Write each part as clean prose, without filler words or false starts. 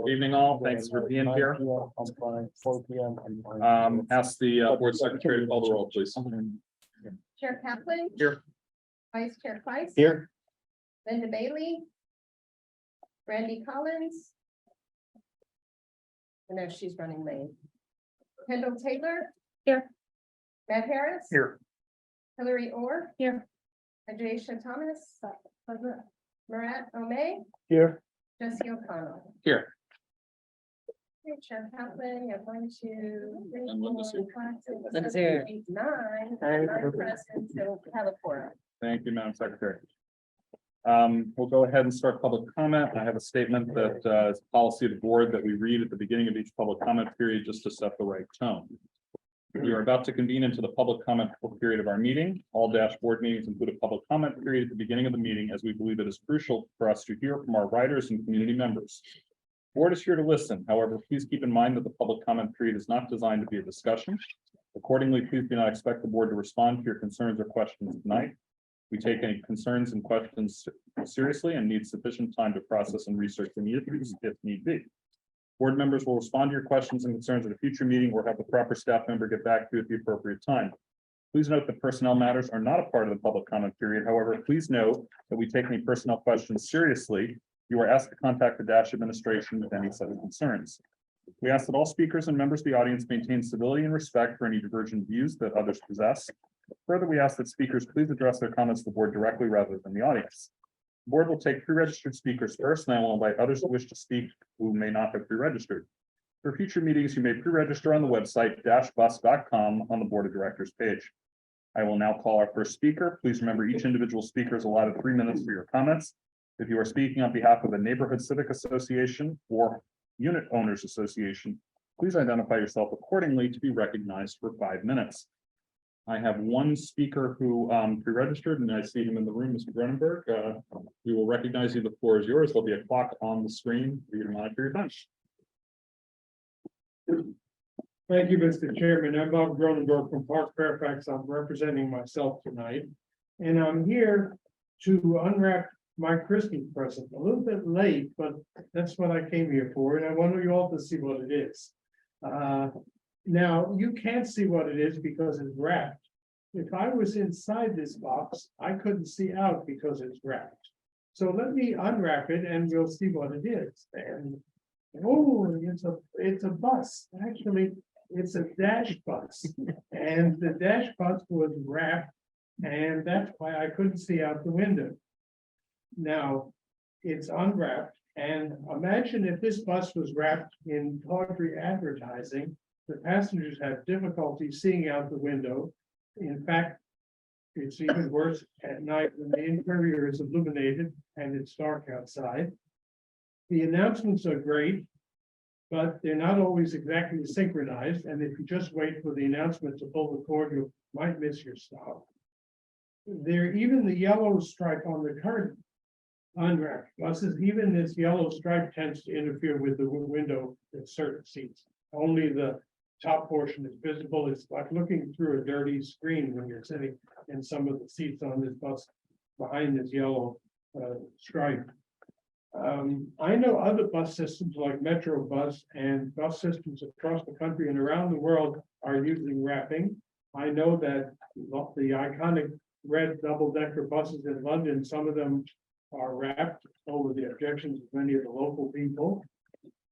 Evening all, thanks for being here. Ask the board secretary to call the roll, please. Chair Kaplan. Here. Vice Chair Price. Here. Linda Bailey. Randy Collins. I know she's running late. Kendall Taylor. Here. Matt Harris. Here. Hillary Orr. Here. Ajaisha Thomas. Murat Omey. Here. Jesse O'Connell. Here. Okay, Chair Kaplan, you're going to. And Linda's here. Linda's here. 9 present, so have a quorum. Thank you, Madam Secretary. We'll go ahead and start public comment. I have a statement that is policy of the board that we read at the beginning of each public comment period just to set the right tone. We are about to convene into the public comment period of our meeting. All dashboard meetings include a public comment period at the beginning of the meeting, as we believe it is crucial for us to hear from our writers and community members. The board is here to listen. However, please keep in mind that the public comment period is not designed to be a discussion. Accordingly, please do not expect the board to respond to your concerns or questions tonight. We take any concerns and questions seriously and need sufficient time to process and research any issues if need be. Board members will respond to your questions and concerns at a future meeting or have the proper staff member get back to you at the appropriate time. Please note that personnel matters are not a part of the public comment period. However, please note that we take any personnel questions seriously. You are asked to contact the Dash administration with any such concerns. We ask that all speakers and members of the audience maintain civility and respect for any divergent views that others possess. Further, we ask that speakers please address their comments to the board directly rather than the audience. The board will take pre-registered speakers first, and I will invite others who wish to speak who may not have pre-registered. For future meetings, you may pre-register on the website dashbus.com on the board of directors page. I will now call our first speaker. Please remember each individual speaker is allotted 3 minutes for your comments. If you are speaking on behalf of a neighborhood civic association or unit owners association, please identify yourself accordingly to be recognized for 5 minutes. I have one speaker who pre-registered, and I see him in the room, Mr. Brunenberg. We will recognize you. The floor is yours. There'll be a clock on the screen for you to monitor your time. Thank you, Mr. Chairman. I'm Bob Cronenberg from Park Fairfax. I'm representing myself tonight. And I'm here to unwrap my Christmas present. A little bit late, but that's what I came here for. And I want you all to see what it is. Now, you can't see what it is because it's wrapped. If I was inside this box, I couldn't see out because it's wrapped. So let me unwrap it and we'll see what it is. And oh, it's a bus. Actually, it's a dash bus. And the dash bus was wrapped, and that's why I couldn't see out the window. Now, it's unwrapped, and imagine if this bus was wrapped in tawdry advertising. The passengers have difficulty seeing out the window. In fact, it's even worse at night when the interior is illuminated and it's dark outside. The announcements are great, but they're not always exactly synchronized. And if you just wait for the announcement to pull the cord, you might miss your stop. Even the yellow stripe on the current unwrapped buses, even this yellow stripe tends to interfere with the window in certain seats. Only the top portion is visible. It's like looking through a dirty screen when you're sitting in some of the seats on this bus behind this yellow stripe. I know other bus systems like Metro Bus and bus systems across the country and around the world are using wrapping. I know that the iconic red double-decker buses in London, some of them are wrapped over the objections of many of the local people,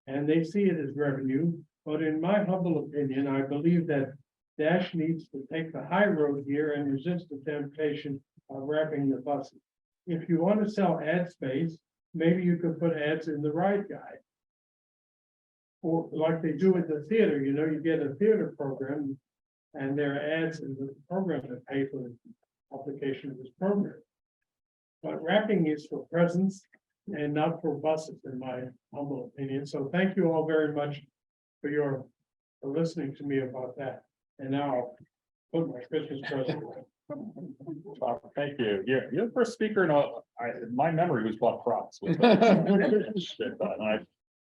and they see it as revenue. But in my humble opinion, I believe that Dash needs to take the high road here and resist the temptation of wrapping the buses. If you want to sell ad space, maybe you could put ads in the ride guide. Or like they do at the theater, you get a theater program and there are ads in the program that pay for the application of this program. But wrapping is for presents and not for buses, in my humble opinion. So thank you all very much for listening to me about that. And now I'll put my Christmas present away. Thank you. You're the first speaker, and my memory was about props.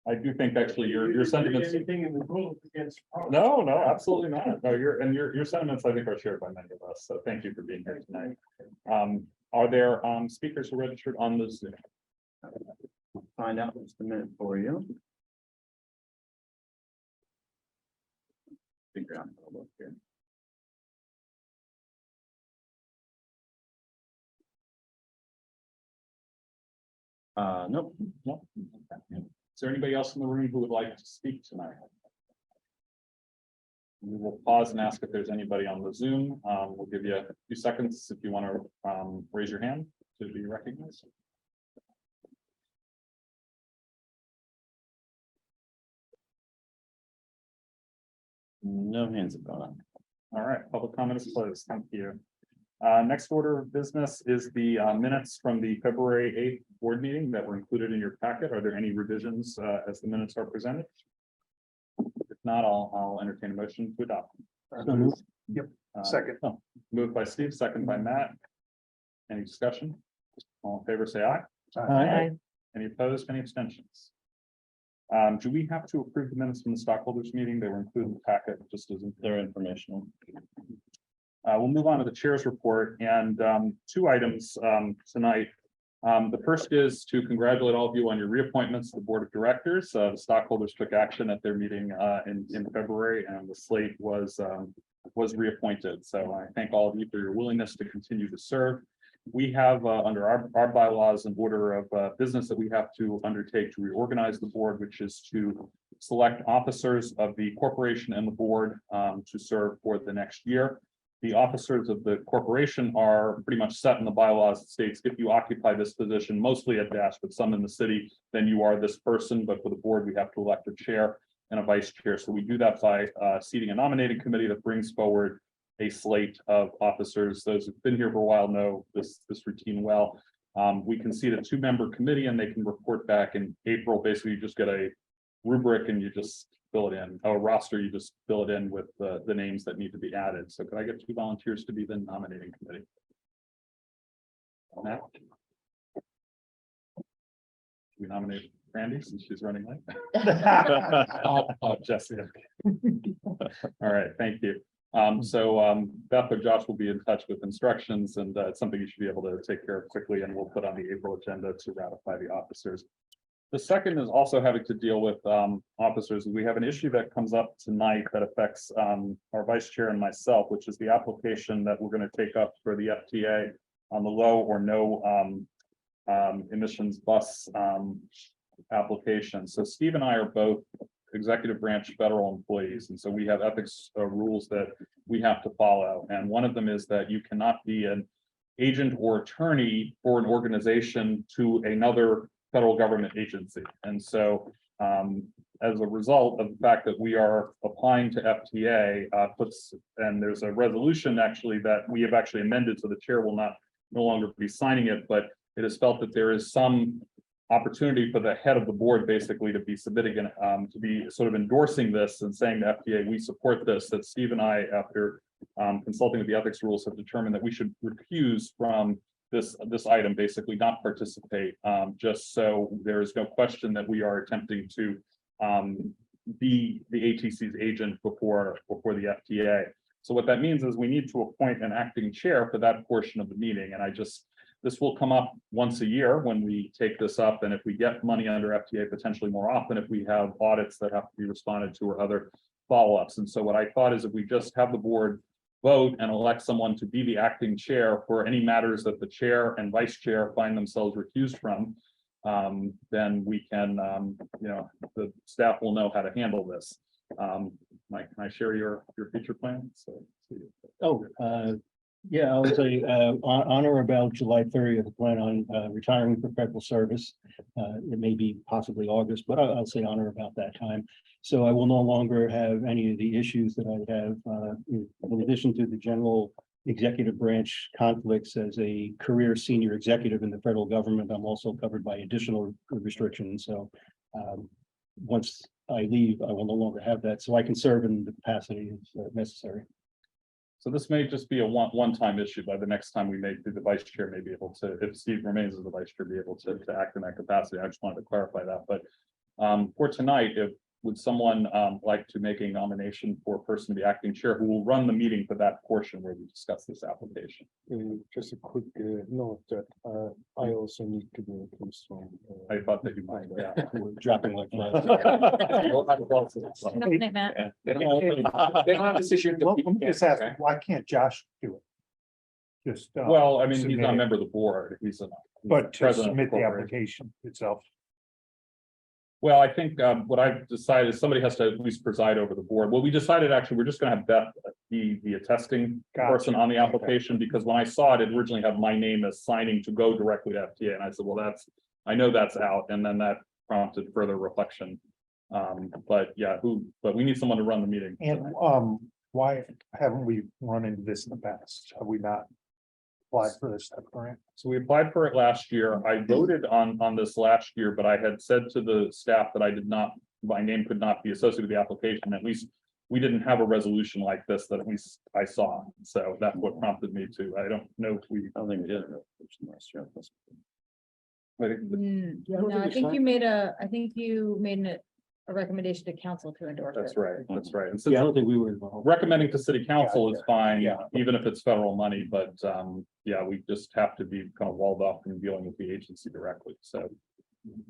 I do think actually your sentiments. Anything in the rules against? No, absolutely not. No, your sentiments I think are shared by many of us. So thank you for being here tonight. Are there speakers who registered on the Zoom? Find out what's the minute for you. Figure out how to look here. Nope, nope. Is there anybody else in the room who would like to speak tonight? We will pause and ask if there's anybody on the Zoom. We'll give you a few seconds if you want to raise your hand to be recognized. No hands have gone up. All right, public comment is closed. Thank you. Next order of business is the minutes from the February 8th board meeting that were included in your packet. Are there any revisions as the minutes are presented? If not, I'll entertain a motion to adopt. Yep. Moved by Steve, second by Matt. Any discussion? All in favor, say aye. Aye. Any opposed, any abstentions? Do we have to approve the minutes from the stockholders meeting? They were included in the packet just as They're informational. we'll move on to the chair's report and two items tonight. The first is to congratulate all of you on your reappointments to the board of directors. The stockholders took action at their meeting in February, and the slate was reappointed. So I thank all of you for your willingness to continue to serve. We have under our bylaws an order of business that we have to undertake to reorganize the board, which is to select officers of the corporation and the board to serve for the next year. The officers of the corporation are pretty much set in the bylaws. It states if you occupy this position, mostly at Dash, but some in the city, then you are this person. But for the board, we have to elect a chair and a vice chair. So we do that by seating a nominating committee that brings forward a slate of officers. Those who've been here for a while know this routine well. We can seat a 2-member committee and they can report back in April. Basically, you just get a rubric and you just fill it in, a roster, you just fill it in with the names that need to be added. So could I get 2 volunteers to be the nominating committee? Matt? We nominate Randy since she's running late. Oh, Jesse. All right, thank you. So Beth or Josh will be in touch with instructions, and it's something you should be able to take care of quickly, and we'll put on the April agenda to ratify the officers. The second is also having to deal with officers. We have an issue that comes up tonight that affects our vice chair and myself, which is the application that we're going to take up for the FTA on the low or no emissions bus application. So Steve and I are both executive branch federal employees, and so we have ethics rules that we have to follow. And one of them is that you cannot be an agent or attorney for an organization to another federal government agency. And so as a result of the fact that we are applying to FTA and there's a resolution actually that we have actually amended, so the chair will no longer be signing it, but it is felt that there is some opportunity for the head of the board basically to be submitting to be sort of endorsing this and saying to FTA, we support this, that Steve and I, after consulting with the ethics rules, have determined that we should recuse from this item, basically not participate, just so there is no question that we are attempting to be the ATC's agent before the FTA. So what that means is we need to appoint an acting chair for that portion of the meeting. And this will come up once a year when we take this up. And if we get money under FTA, potentially more often, if we have audits that have to be responded to or other follow-ups. And so what I thought is if we just have the board vote and elect someone to be the acting chair for any matters that the chair and vice chair find themselves recused from, then we can, the staff will know how to handle this. Mike, can I share your future plan? Yeah, I would say on or about July 30th, I plan on retiring from federal service. It may be possibly August, but I'll say on or about that time. So I will no longer have any of the issues that I have in addition to the general executive branch conflicts as a career senior executive in the federal government. I'm also covered by additional restrictions. So once I leave, I will no longer have that. So I can serve in the capacity as necessary. So this may just be a one-time issue. By the next time we make, the vice chair may be able to, if Steve remains as the vice chair, be able to act in that capacity. I just wanted to clarify that. But for tonight, if would someone like to make a nomination for a person to be acting chair who will run the meeting for that portion where we discuss this application? Just a quick note that I also need to be recused from. I thought that you might, yeah. We're dropping like flies. Nothing, Matt. They don't have this issue. Well, let me just ask, why can't Josh do it? Just. Well, I mean, he's submit not a it, member of the board, he's a. But to president of submit the corporation. application itself. Well, I think what I've decided is somebody has to at least preside over the board. Well, we decided actually, we're just gonna have Beth be the attesting person on the application, because when I saw it, it originally had my name as signing to go directly to FTA, and I said, well, I know that's out, and then that prompted further reflection. But yeah, but we need someone to run the meeting. And why haven't we run into this in the past? Have we not applied for this type of grant? So we applied for it last year. I voted on this last year, but I had said to the staff that I did not, my name could not be associated with the application. At least we didn't have a resolution like this that at least I saw. So that's what prompted me to. I don't know if we. I don't think we did. it last year. I think No, I think you made a recommendation to council to endorse it. That's right. That's right. And Yeah, I since don't think we were involved. recommending to city council is fine, Yeah. even if it's federal money, but yeah, we just have to be kind of walled off from dealing with the agency directly. So.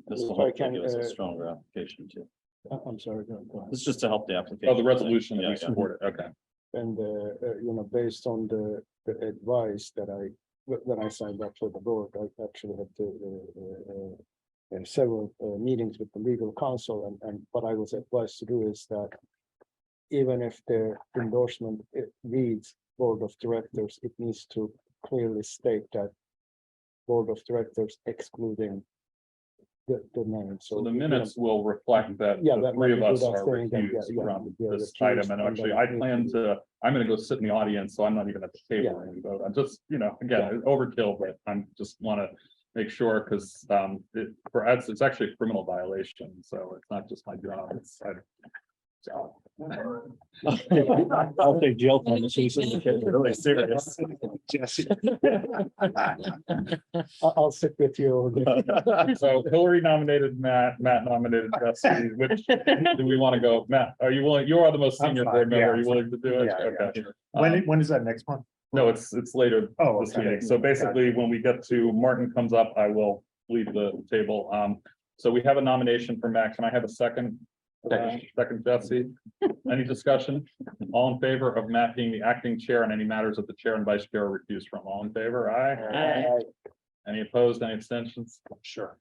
This will If I hopefully can, give us a stronger application too. I'm sorry, go ahead. It's just to help the application. Oh, the resolution that Yeah, we yeah. support it. Okay. And based on the advice that when I signed up for the board, I actually had to several meetings with the legal counsel, and what I was advised to do is that even if the endorsement it reads board of directors, it needs to clearly state that board of directors excluding the name. So the minutes will reflect that Yeah, the that three of might be us that are thing that, recused yeah, from yeah, this recused item. And from actually, that I meeting. plan to, I'm gonna go sit in the audience, so I'm not even at the table and vote. I'm just, again, overkill, but I'm just wanna make sure, because it's actually a criminal violation, so it's not just my job, it's. So. I'll say jail time. Really serious. Jesse. I'll sit with you over there. So Hillary nominated Matt nominated Jesse. Which do we want to go? Matt, are you willing? You are the most I'm senior fine, board member. yeah. Are you willing to do it? Yeah, yeah. Okay. When is that next month? No, it's later Oh, this okay. meeting. So basically, when we get to Martin comes up, I will leave the table. So we have a nomination for Matt. Can I have a second? Second, Jesse. Any discussion? All in favor of Matt being the acting chair and any matters that the chair and vice chair are recused from? All in favor? Aye. Any opposed? Any abstentions? Sure.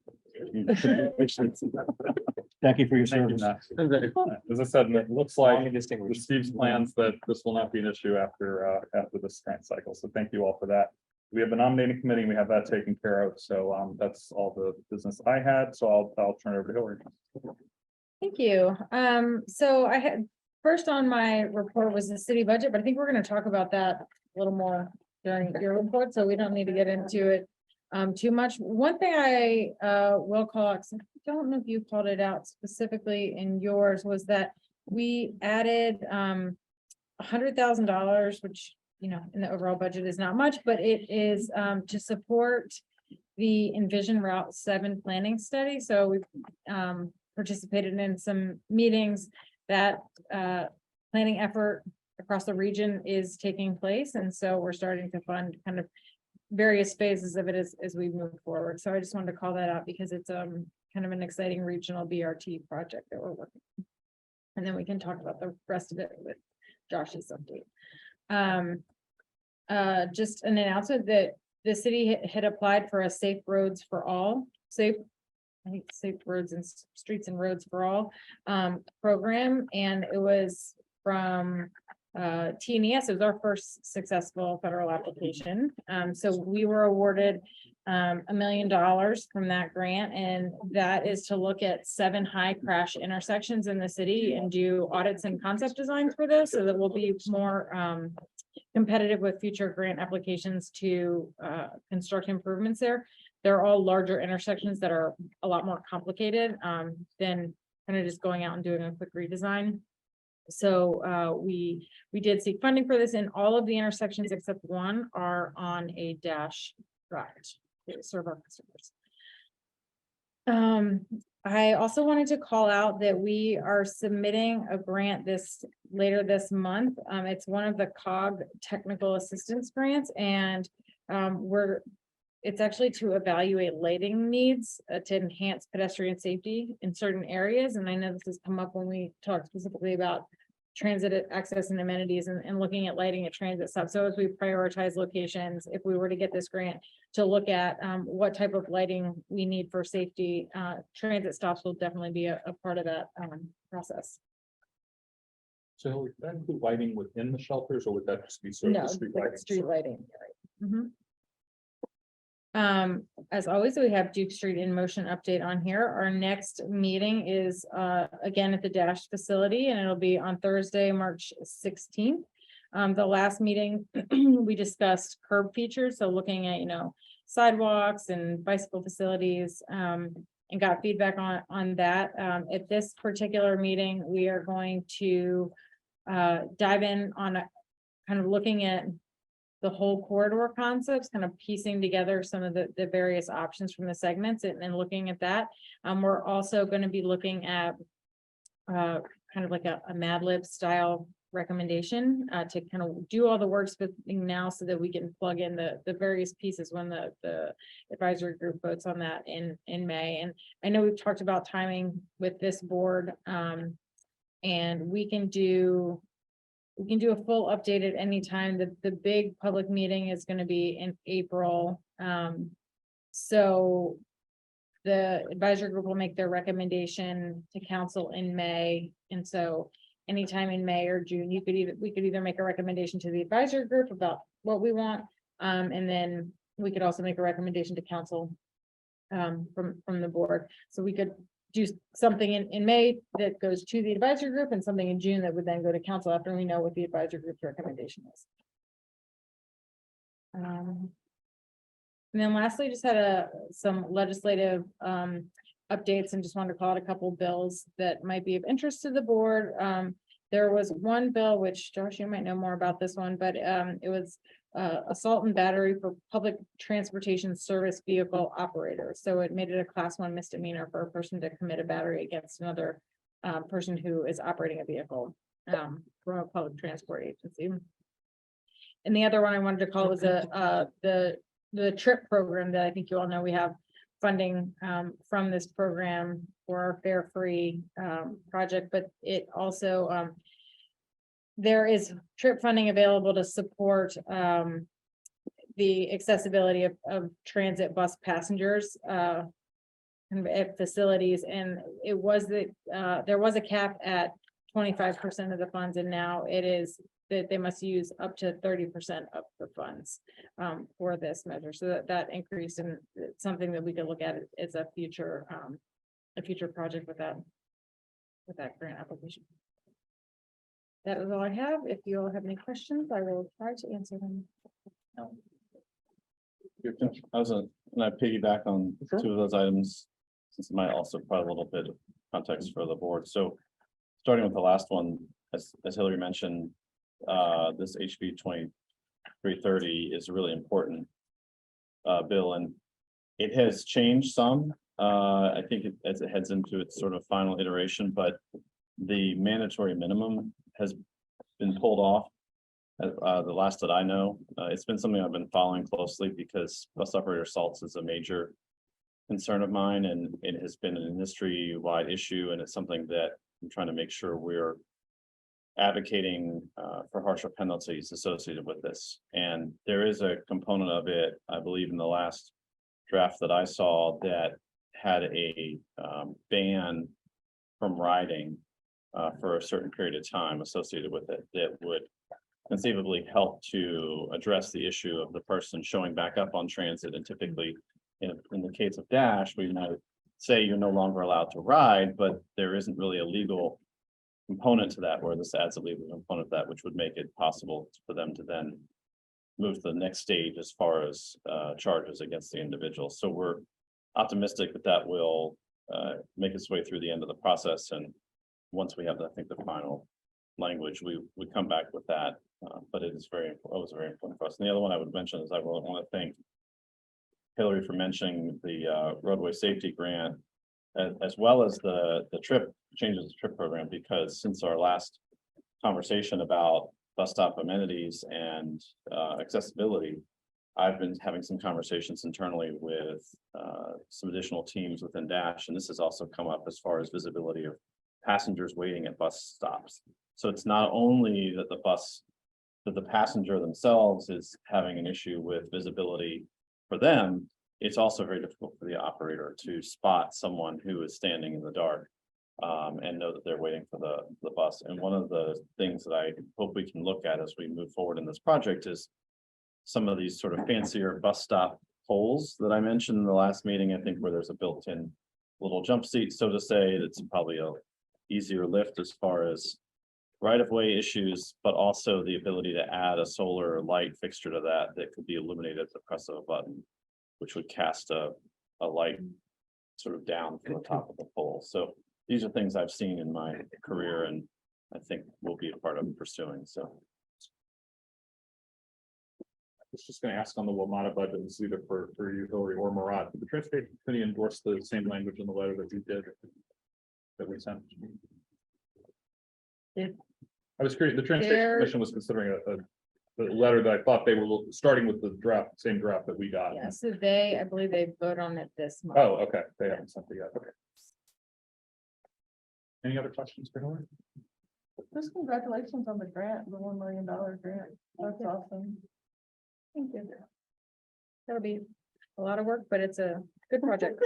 Thank you for your Thank you, service. Matt. As I said, it looks like with Steve's plans that this will not be an issue after this grant cycle. So thank you all for that. We have the nominating committee, and we have that taken care of. So that's all the business I had. So I'll turn it over to Hillary. Thank you. So I had, first on my report was the city budget, but I think we're gonna talk about that a little more during your report, so we don't need to get into it too much. One thing I will call out, 'cause I don't know if you called it out specifically in yours, was that we added $100,000, which, in the overall budget is not much, but it is to support the Envision Route 7 planning study. So we've participated in some meetings that planning effort across the region is taking place. And so we're starting to fund kind of various phases of it as we move forward. So I just wanted to call that out because it's kind of an exciting regional BRT project that we're working on. And then we can talk about the rest of it with Josh's update. Just an announcement that the city had applied for a Safe Roads for All, Safe Roads and Streets and Roads for All program, and it was from TNES. It was our first successful federal application. So we were awarded $1 million from that grant, and that is to look at 7 high crash intersections in the city and do audits and concept designs for those, so that we'll be more competitive with future grant applications to construct improvements there. They're all larger intersections that are a lot more complicated than kind of just going out and doing a quick redesign. So we did seek funding for this, and all of the intersections except one are on a dash route to serve our customers. I also wanted to call out that we are submitting a grant later this month. It's one of the COG technical assistance grants and it's actually to evaluate lighting needs to enhance pedestrian safety in certain areas. And I know this has come up when we talked specifically about transit access and amenities and looking at lighting at transit stops. So as we prioritize locations, if we were to get this grant to look at what type of lighting we need for safety, transit stops will definitely be a part of that process. So would that include lighting within the shelters or would that just be sort of No, the street like lighting? street lighting. Right. Mhm. As always, we have Duke Street in motion update on here. Our next meeting is again at the Dash facility and it'll be on Thursday, March 16th. The last meeting, we discussed curb features, so looking at, sidewalks and bicycle facilities, and got feedback on that. At this particular meeting, we are going to dive in on kind of looking at the whole corridor concepts, kind of piecing together some of the various options from the segments and looking at that. We're also going to be looking at kind of like a Mad Lib style recommendation to kind of do all the work now so that we can plug in the various pieces when the advisory group votes on that in May. And I know we've talked about timing with this board, and we can do a full update at any time. The big public meeting is going to be in April. So the advisory group will make their recommendation to council in May. And so anytime in May or June, we could either make a recommendation to the advisory group about what we want. And then we could also make a recommendation to council from the board. So we could do something in May that goes to the advisory group and something in June that would then go to council after we know what the advisory group's recommendation is. And then lastly, just had some legislative updates and just wanted to call out a couple bills that might be of interest to the board. There was one bill, which Josh, you might know more about this one, but it was assault and battery for public transportation service vehicle operators. So it made it a class 1 misdemeanor for a person to commit a battery against another person who is operating a vehicle from a public transport agency. And the other one I wanted to call was the TRIP program that I think you all know we have funding from this program for our fare free project, but it also there is TRIP funding available to support the accessibility of transit bus passengers at facilities, and it was there was a cap at 25% of the funds, and now it is that they must use up to 30% of the funds for this measure. So that increase, and it's something that we could look at as a future project with that grant application. That is all I have. If you all have any questions, I will try to answer them. I was gonna piggyback on Sure. two of those items, since it might also provide a little bit of context for the board. So starting with the last one, as Hillary mentioned, this HB 2330 is a really important bill, and it has changed some. I think as it heads into its sort of final iteration, but the mandatory minimum has been pulled off. The last that I know, it's been something I've been following closely because bus operator assaults is a major concern of mine, and it has been an industry-wide issue, and it's something that I'm trying to make sure we're advocating for harsher penalties associated with this. And there is a component of it, I believe, in the last draft that I saw that had a ban from riding for a certain period of time associated with it that would conceivably help to address the issue of the person showing back up on transit. And typically in the case of Dash, we might say you're no longer allowed to ride, but there isn't really a legal component to that, where this adds a legal component to that, which would make it possible for them to then move to the next stage as far as charges against the individual. So we're optimistic that that will make its way through the end of the process. And once we have, I think, the final language, we come back with that. But it is very important for us. And the other one I would mention is I want to thank Hillary for mentioning the roadway safety grant. as well as the changes to trip program, because since our last conversation about bus stop amenities and accessibility, I've been having some conversations internally with some additional teams within Dash, and this has also come up as far as visibility of passengers waiting at bus stops. So it's not only that the passenger themselves is having an issue with visibility for them, it's also very difficult for the operator to spot someone who is standing in the dark and know that they're waiting for the bus. And one of the things that I hope we can look at as we move forward in this project is some of these sort of fancier bus stop poles that I mentioned in the last meeting, I think, where there's a built-in little jump seat, so to say. It's probably a easier lift as far as right-of-way issues, but also the ability to add a solar light fixture to that could be illuminated at the press of a button, which would cast a light sort of down from the top of the pole. So these are things I've seen in my career, and I think we'll be a part of pursuing. So I was just gonna ask on the WMATA budget, it's either for you, Hillary, or Marat. Did the transportation committee endorse the same language in the letter that you did? That we sent? I was curious, the transportation commission was considering a letter that I thought they were starting with the same draft that we got. Yeah, so I believe they vote on it this month. Oh, okay, they haven't sent it yet, okay. Any other questions for Hillary? Just congratulations on the grant, the $1 million grant. That's awesome. Thank you. That'll be a lot of work, but it's a good project.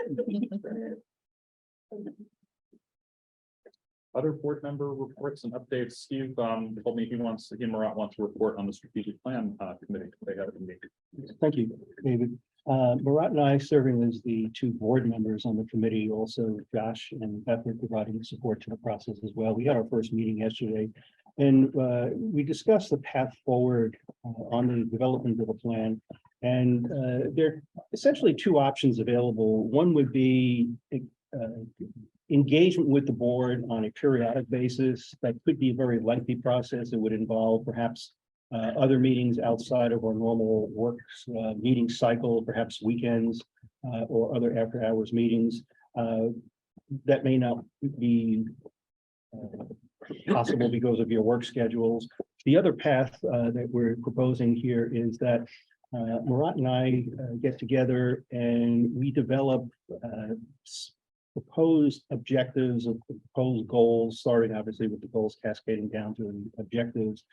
Other board member reports and updates. Steve told me he and Marat want to report on the strategic plan committee. They have a meeting. Thank you, David. Marat and I serving as the two board members on the committee, also Josh and Beth are providing support to the process as well. We had our first meeting yesterday, and we discussed the path forward on the development of the plan. And there are essentially two options available. One would be engagement with the board on a periodic basis. That could be a very lengthy process. It would involve perhaps other meetings outside of our normal works meeting cycle, perhaps weekends or other after hours meetings. That may not be possible because of your work schedules. The other path that we're proposing here is that Marat and I get together and we develop proposed objectives of proposed goals, starting obviously with the goals cascading down to the objectives,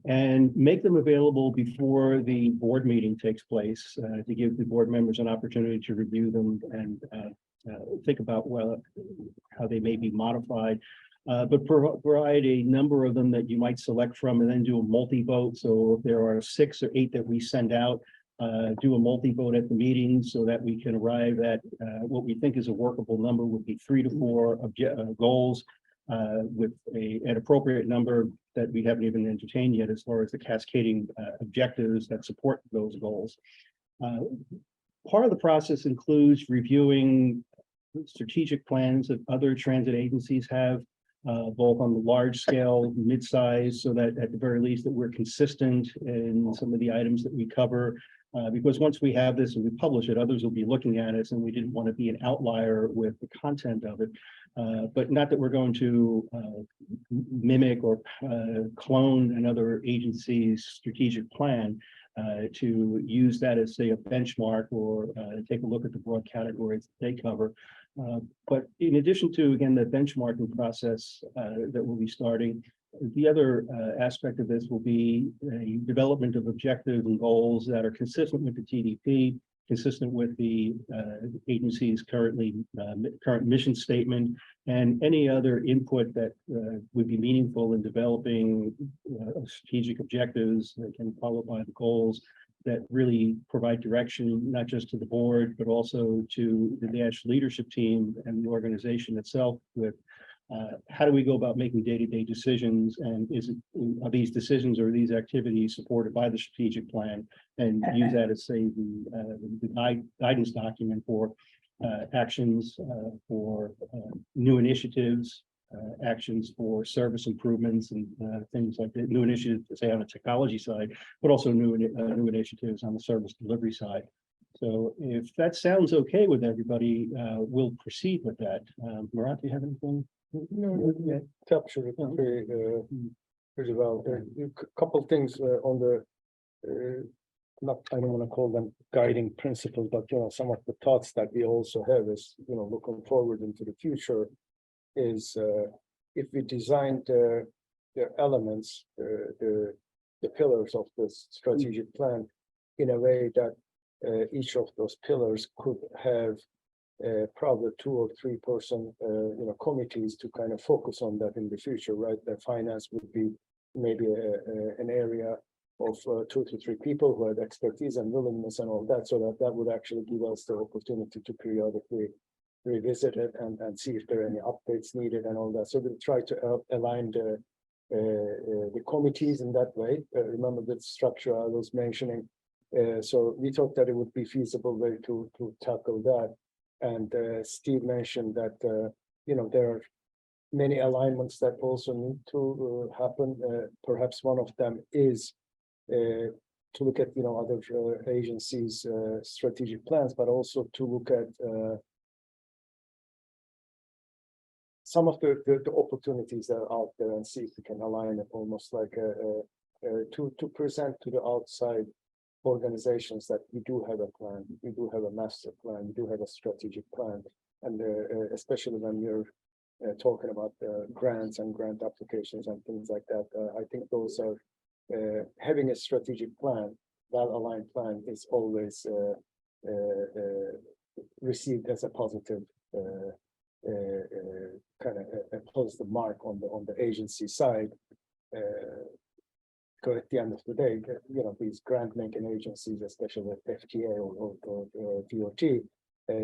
and make them available before the board meeting takes place to give the board members an opportunity to review them and think about how they may be modified. But provide a number of them that you might select from and then do a multi-vote. So if there are 6 or 8 that we send out, do a multi-vote at the meeting so that we can arrive at what we think is a workable number. Would be 3 to 4 goals with an appropriate number that we haven't even entertained yet as far as the cascading objectives that support those goals. Part of the process includes reviewing strategic plans that other transit agencies have, both on the large scale, mid-size, so that at the very least that we're consistent in some of the items that we cover. Because once we have this and we publish it, others will be looking at us, and we didn't want to be an outlier with the content of it. But not that we're going to mimic or clone another agency's strategic plan, to use that as, say, a benchmark or take a look at the broad categories that they cover. But in addition to, again, the benchmarking process that we'll be starting, the other aspect of this will be a development of objectives and goals that are consistent with the TDP, consistent with the agency's current mission statement, and any other input that would be meaningful in developing strategic objectives that can follow by the goals that really provide direction, not just to the board, but also to the Dash leadership team and the organization itself with how do we go about making day-to-day decisions, and are these decisions or these activities supported by the strategic plan, and use that as, say, the guidance document for actions for new initiatives, actions for service improvements and things like that, new initiatives, say, on the technology side, but also new initiatives on the service delivery side. So if that sounds okay with everybody, we'll proceed with that. Marat, do you have anything? No, yeah, capture it pretty well. Couple things on the not, I don't want to call them guiding principles, but some of the thoughts that we also have is, looking forward into the future is if we designed the elements, the pillars of this strategic plan in a way that each of those pillars could have probably 2 or 3 person, committees to kind of focus on that in the future, right? That finance would be maybe an area of 2 to 3 people who had expertise and willingness and all that, so that would actually give us the opportunity to periodically revisit it and see if there are any updates needed and all that. So we try to align the committees in that way. Remember the structure I was mentioning. So we thought that it would be feasible way to tackle that. And Steve mentioned that there are many alignments that also need to happen. Perhaps one of them is to look at other agencies' strategic plans, but also to look at some of the opportunities that are out there and see if we can align it almost like to present to the outside organizations that we do have a plan, we do have a master plan, we do have a strategic plan, and especially when you're talking about grants and grant applications and things like that, I think those are having a strategic plan, well-aligned plan is always received as a positive kind of a positive mark on the agency side. Because at the end of the day, these grant making agencies, especially FTA or DOT,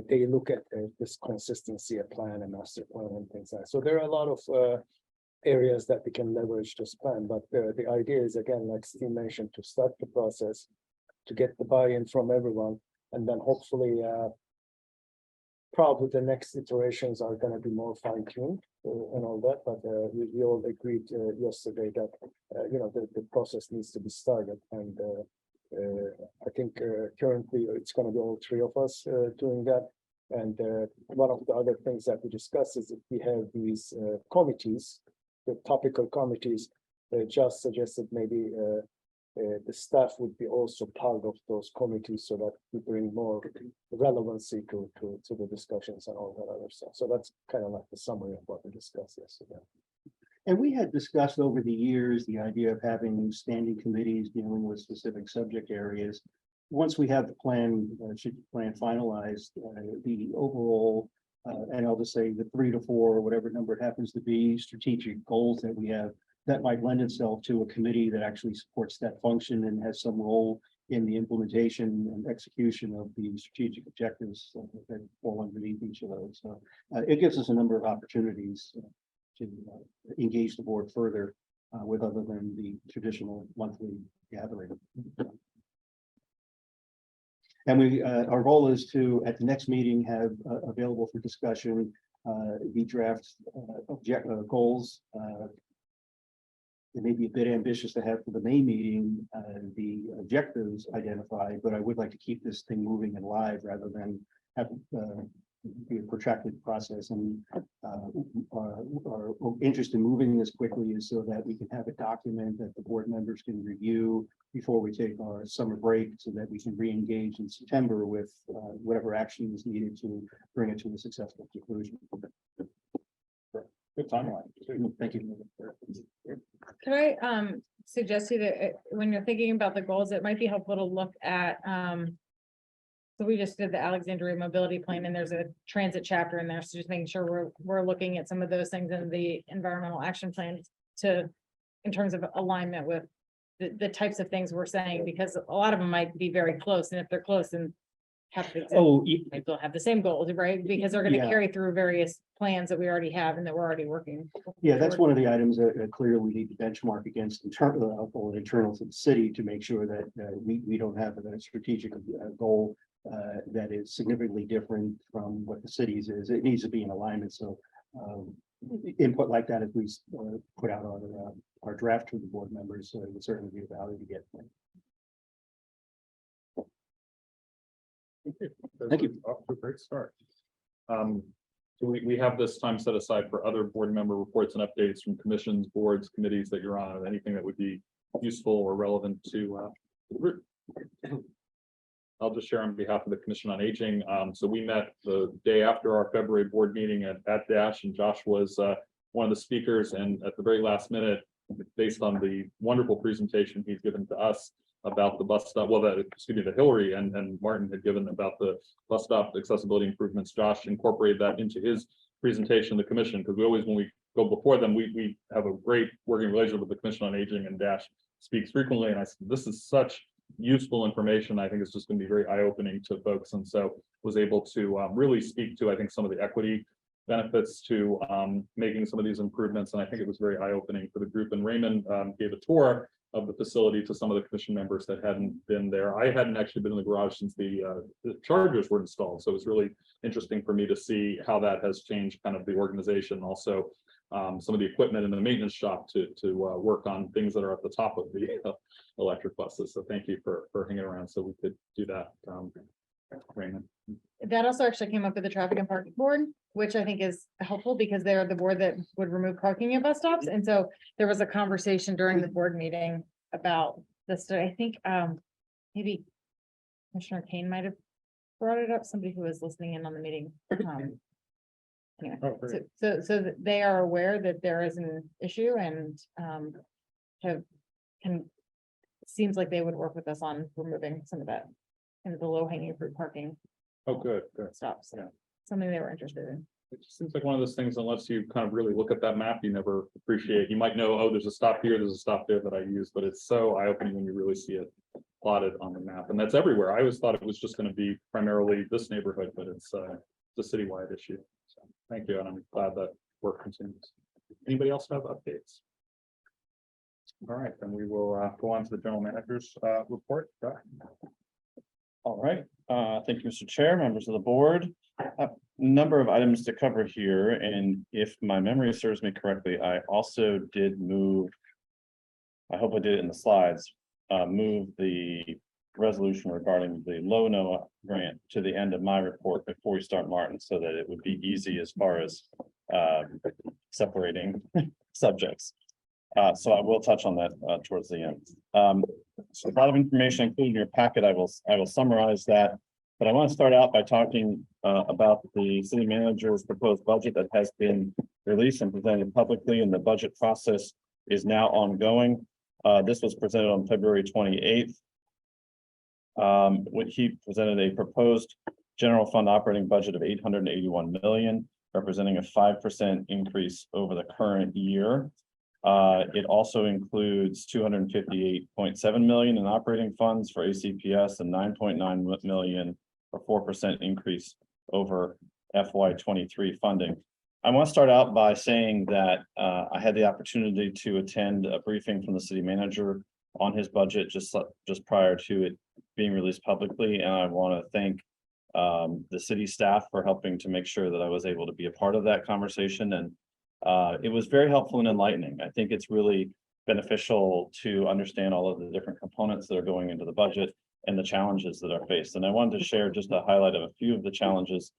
they look at this consistency, a plan, a master plan, and things like that. So there are a lot of areas that we can leverage this plan. But the idea is, again, like Steve mentioned, to start the process, to get the buy-in from everyone, and then hopefully probably the next iterations are going to be more fine-tuned and all that, but we all agreed yesterday that the process needs to be started, and I think currently it's going to be all 3 of us doing that. And one of the other things that we discussed is if we have these committees, the topical committees, just suggested maybe the staff would be also part of those committees so that we bring more relevancy to the discussions and all that other stuff. So that's kind of like the summary of what we discussed yesterday. And we had discussed over the years the idea of having standing committees dealing with specific subject areas. Once we have the plan, plan finalized, the overall, and I'll just say the 3 to 4, or whatever number it happens to be, strategic goals that we have, that might lend itself to a committee that actually supports that function and has some role in the implementation and execution of the strategic objectives that fall underneath each of those. So it gives us a number of opportunities to engage the board further with other than the traditional monthly gathering. And our goal is to, at the next meeting, have available for discussion the draft goals. It may be a bit ambitious to have for the May meeting, the objectives identified, but I would like to keep this thing moving and live rather than have be a protracted process. And our interest in moving this quickly is so that we can have a document that the board members can review before we take our summer break, so that we can re-engage in September with whatever action is needed to bring it to a successful conclusion. Good timeline. Thank you. Could I suggest to you that when you're thinking about the goals, it might be helpful to look at so we just did the Alexandria mobility plan, and there's a transit chapter in there. So just making sure we're looking at some of those things in the environmental action plan in terms of alignment with the types of things we're saying, because a lot of them might be very close, and if they're close and they'll have the same goals, right? Because they're going to carry through various plans that we already have and that we're already working. Yeah, that's one of the items that clearly we need to benchmark against internal to the city to make sure that we don't have a strategic goal that is significantly different from what the city's is. It needs to be in alignment. So input like that, if we put out our draft to the board members, it would certainly be a value to get. Thank you. Off to a great start. So we have this time set aside for other board member reports and updates from commissions, boards, committees that you're on, anything that would be useful or relevant to the group. I'll just share on behalf of the Commission on Aging. So we met the day after our February board meeting at Dash, and Josh was one of the speakers, and at the very last minute, based on the wonderful presentation he's given to us about the bus stop, well, that Hillary and Martin had given about the bus stop accessibility improvements, Josh incorporated that into his presentation to the commission, because we always, when we go before them, we have a great working relationship with the Commission on Aging, and Dash speaks frequently, and I said, this is such useful information. I think it's just going to be very eye-opening to folks, and so was able to really speak to, I think, some of the equity benefits to making some of these improvements, and I think it was very eye-opening for the group. And Raymond gave a tour of the facility to some of the commission members that hadn't been there. I hadn't actually been in the garage since the chargers were installed, so it was really interesting for me to see how that has changed kind of the organization. Also, some of the equipment in the maintenance shop to work on things that are at the top of the electric buses. So thank you for hanging around so we could do that. Raymond. That also actually came up with the traffic and parking board, which I think is helpful because they're the board that would remove parking at bus stops. And so there was a conversation during the board meeting about this. I think maybe Commissioner Kane might have brought it up, somebody who was listening in on the meeting. Anyway, Oh, great. so that they are aware that there is an issue and seems like they would work with us on removing some of that and the low hanging fruit parking Oh, good. stops. Yeah. Something they were interested in. It just seems like one of those things, unless you kind of really look at that map, you never appreciate. You might know, oh, there's a stop here, there's a stop there that I use, but it's so eye-opening when you really see it plotted on the map. And that's everywhere. I always thought it was just going to be primarily this neighborhood, but it's a citywide issue. So thank you, and I'm glad that work continues. Anybody else have updates? All right, then we will go on to the general manager's report. Go ahead. All right, thank you, Mr. Chair, members of the board. A number of items to cover here, and if my memory serves me correctly, I also did move. I hope I did it in the slides, move the resolution regarding the low NOAA grant to the end of my report before we start Martin, so that it would be easy as far as separating subjects. So I will touch on that towards the end. So a lot of information included in your packet. I will summarize that, but I want to start out by talking about the city manager's proposed budget that has been released and presented publicly, and the budget process is now ongoing. This was presented on February 28th. When he presented a proposed general fund operating budget of $881 million, representing a 5% increase over the current year. It also includes $258.7 million in operating funds for ACPS and $9.9 million, or 4% increase over FY23 funding. I want to start out by saying that I had the opportunity to attend a briefing from the city manager on his budget just prior to it being released publicly, and I want to thank the city staff for helping to make sure that I was able to be a part of that conversation. And it was very helpful and enlightening. I think it's really beneficial to understand all of the different components that are going into the budget and the challenges that are faced. And I wanted to share just a highlight of a few of the challenges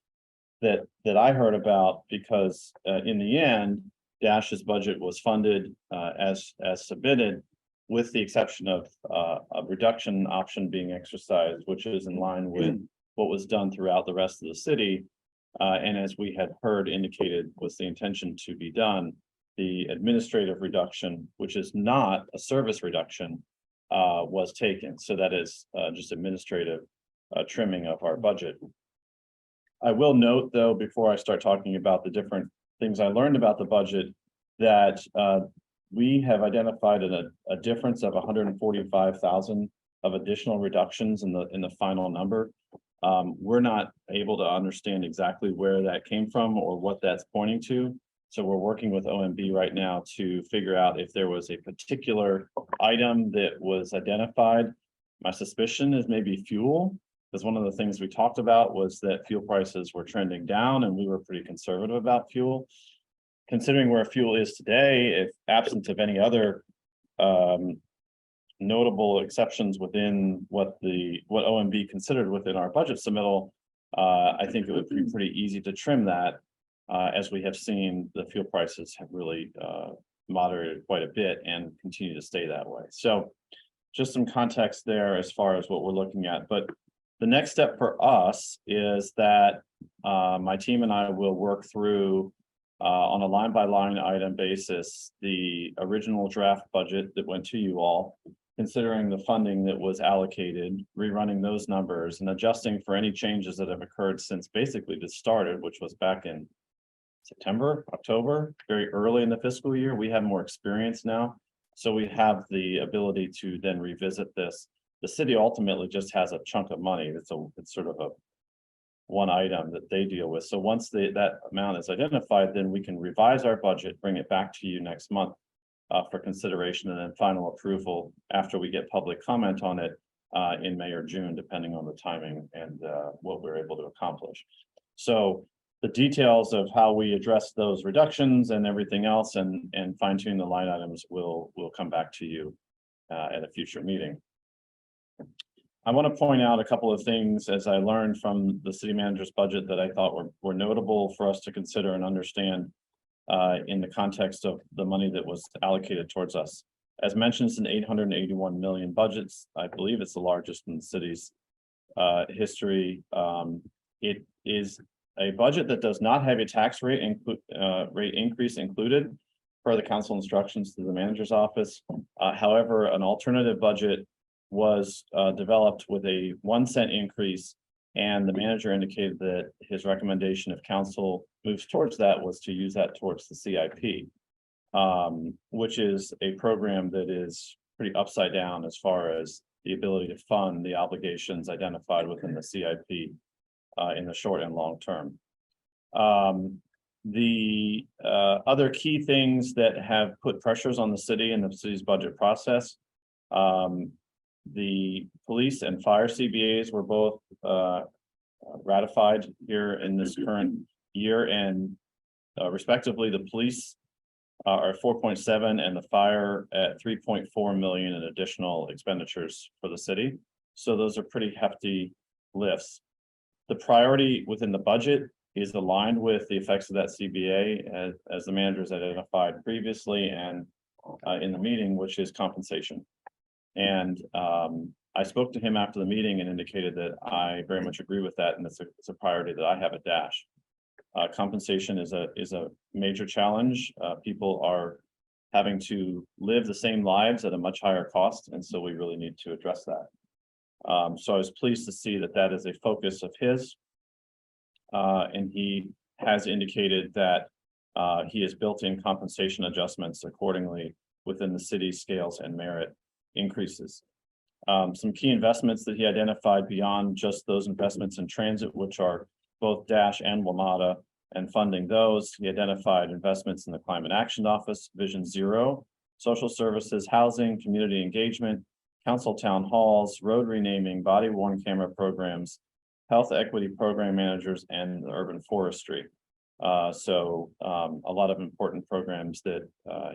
that I heard about, because in the end, Dash's budget was funded as submitted, with the exception of a reduction option being exercised, which is in line with what was done throughout the rest of the city. And as we had heard indicated was the intention to be done, the administrative reduction, which is not a service reduction, was taken. So that is just administrative trimming of our budget. I will note, though, before I start talking about the different things I learned about the budget, that we have identified a difference of 145,000 of additional reductions in the final number. We're not able to understand exactly where that came from or what that's pointing to. So we're working with OMB right now to figure out if there was a particular item that was identified. My suspicion is maybe fuel, because one of the things we talked about was that fuel prices were trending down, and we were pretty conservative about fuel. Considering where fuel is today, if absent of any other notable exceptions within what OMB considered within our budget submittal, I think it would be pretty easy to trim that. As we have seen, the fuel prices have really moderated quite a bit and continue to stay that way. So just some context there as far as what we're looking at. But the next step for us is that my team and I will work through on a line by line item basis, the original draft budget that went to you all, considering the funding that was allocated, rerunning those numbers and adjusting for any changes that have occurred since basically this started, which was back in September, October, very early in the fiscal year. We have more experience now, so we have the ability to then revisit this. The city ultimately just has a chunk of money. It's sort of a one item that they deal with. So once that amount is identified, then we can revise our budget, bring it back to you next month for consideration and then final approval after we get public comment on it in May or June, depending on the timing and what we're able to accomplish. So the details of how we address those reductions and everything else and fine tune the line items will come back to you at a future meeting. I want to point out a couple of things as I learned from the city manager's budget that I thought were notable for us to consider and understand in the context of the money that was allocated towards us. As mentioned, it's an 881 million budgets. I believe it's the largest in the city's history. It is a budget that does not have a tax rate increase included per the council instructions to the manager's office. However, an alternative budget was developed with a 1 cent increase, and the manager indicated that his recommendation, if council moves towards that, was to use that towards the CIP, which is a program that is pretty upside down as far as the ability to fund the obligations identified within the CIP in the short and long term. The other key things that have put pressures on the city and the city's budget process, the police and fire CBAs were both ratified here in this current year, and respectively, the police are 4.7 and the fire at 3.4 million in additional expenditures for the city. So those are pretty hefty lifts. The priority within the budget is aligned with the effects of that CBA as the managers identified previously and in the meeting, which is compensation. And I spoke to him after the meeting and indicated that I very much agree with that, and it's a priority that I have at Dash. Compensation is a major challenge. People are having to live the same lives at a much higher cost, and so we really need to address that. So I was pleased to see that that is a focus of his, and he has indicated that he has built in compensation adjustments accordingly within the city's scales and merit increases. Some key investments that he identified beyond just those investments in transit, which are both Dash and WMATA, and funding those. He identified investments in the Climate Action Office, Vision Zero, social services, housing, community engagement, council town halls, road renaming, body worn camera programs, health equity program managers, and urban forestry. So a lot of important programs that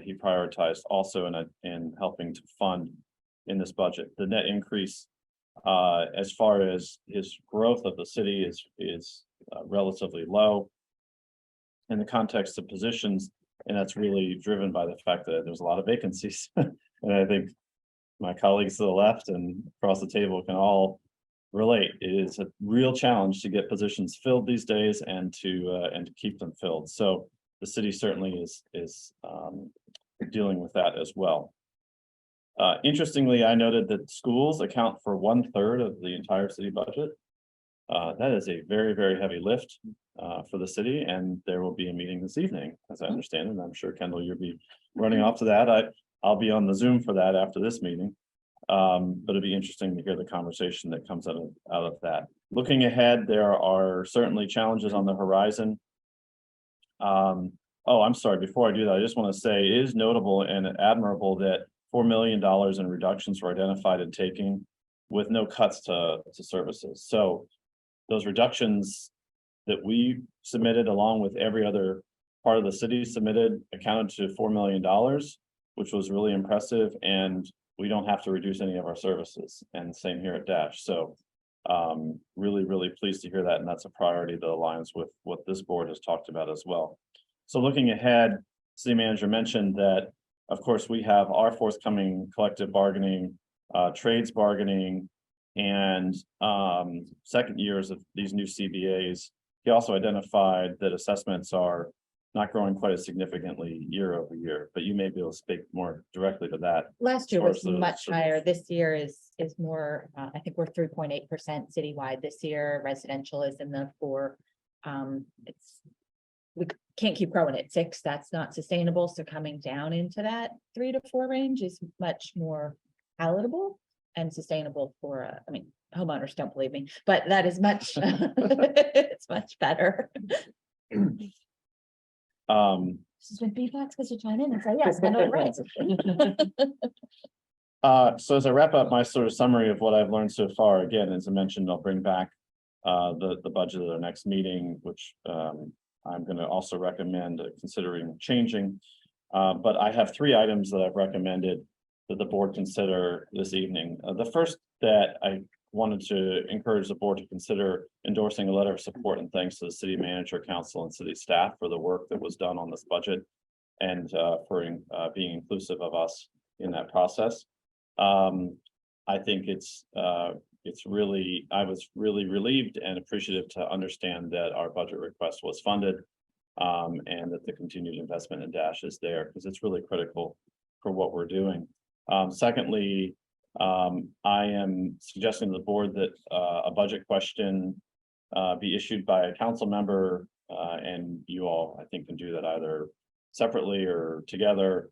he prioritized also in helping to fund in this budget. The net increase as far as his growth of the city is relatively low in the context of positions, and that's really driven by the fact that there's a lot of vacancies. And I think my colleagues to the left and across the table can all relate. It is a real challenge to get positions filled these days and to keep them filled. So the city certainly is dealing with that as well. Interestingly, I noted that schools account for 1/3 of the entire city budget. That is a very, very heavy lift for the city, and there will be a meeting this evening, as I understand, and I'm sure Kendall, you'll be running off to that. I'll be on the Zoom for that after this meeting. But it'd be interesting to hear the conversation that comes out of that. Looking ahead, there are certainly challenges on the horizon. Oh, I'm sorry, before I do that, I just want to say it is notable and admirable that $4 million in reductions were identified and taken with no cuts to services. So those reductions that we submitted, along with every other part of the city submitted, accounted to $4 million, which was really impressive. And we don't have to reduce any of our services, and same here at Dash. So really pleased to hear that, and that's a priority that aligns with what this board has talked about as well. So looking ahead, city manager mentioned that, of course, we have our forthcoming collective bargaining, trades bargaining, and second years of these new CBAs. He also identified that assessments are not growing quite as significantly year over year, but you may be able to speak more directly to that. Last year As far was as the much sort of- higher. This year is more, I think we're 3.8% citywide this year. Residential is in the 4. We can't keep growing at 6. That's not sustainable. So coming down into that 3 to 4 range is much more palatable and sustainable for, I mean, homeowners don't believe me, but that is much, it's much better. This has been feedback because you chime in and say, yes, I know, right. So as I wrap up my sort of summary of what I've learned so far, again, as I mentioned, I'll bring back the budget at our next meeting, which I'm going to also recommend considering changing. But I have 3 items that I've recommended that the board consider this evening. The first that I wanted to encourage the board to consider endorsing a letter of support and thanks to the city manager, council, and city staff for the work that was done on this budget and for being inclusive of us in that process. I think I was really relieved and appreciative to understand that our budget request was funded and that the continued investment in Dash is there because it's really critical for what we're doing. Secondly, I am suggesting to the board that a budget question be issued by a council member, and you all, I think, can do that either separately or together,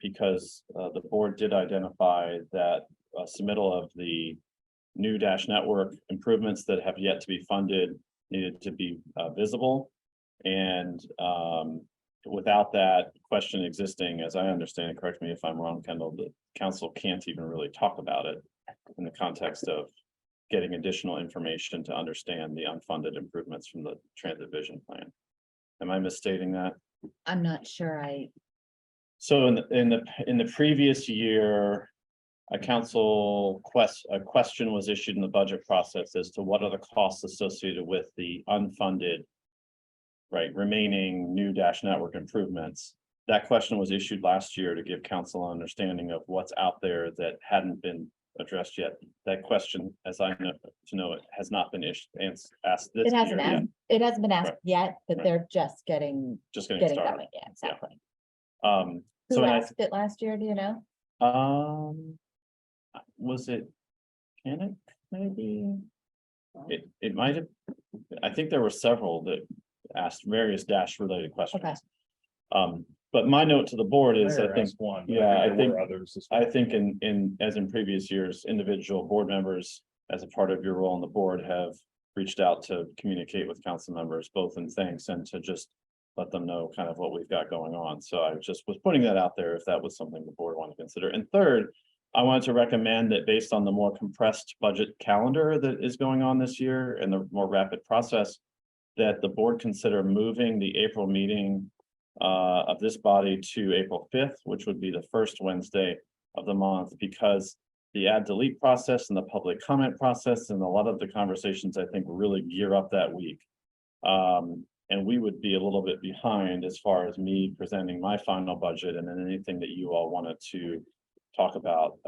because the board did identify that submittal of the new Dash network improvements that have yet to be funded needed to be visible. And without that question existing, as I understand it, correct me if I'm wrong, Kendall, the council can't even really talk about it in the context of getting additional information to understand the unfunded improvements from the transit vision plan. Am I misstating that? I'm not sure So in the previous year, a question was issued in the budget process as to what are the costs associated with the unfunded remaining new Dash network improvements. That question was issued last year to give council an understanding of what's out there that hadn't been addressed yet. That question, as I know it, has not been asked this year yet. it hasn't been asked Right. yet, but Right. they're just getting Getting started. going. Yeah, exactly. So Who I asked it last year? Do you know? was it Kenneth, maybe? It might have, I think there were several that asked various Dash related questions. Okay. But my note to the board is, I think, one. yeah, I think- others. I think as in previous years, individual board members, as a part of your role on the board, have reached out to communicate with council members, both in thanks and to just let them know kind of what we've got going on. So I just was putting that out there if that was something the board wanted to consider. And third, I wanted to recommend that based on the more compressed budget calendar that is going on this year and the more rapid process, that the board consider moving the April meeting of this body to April 5th, which would be the first Wednesday of the month, because the add delete process and the public comment process and a lot of the conversations, I think, really gear up that week. And we would be a little bit behind as far as me presenting my final budget and then anything that you all wanted to talk about,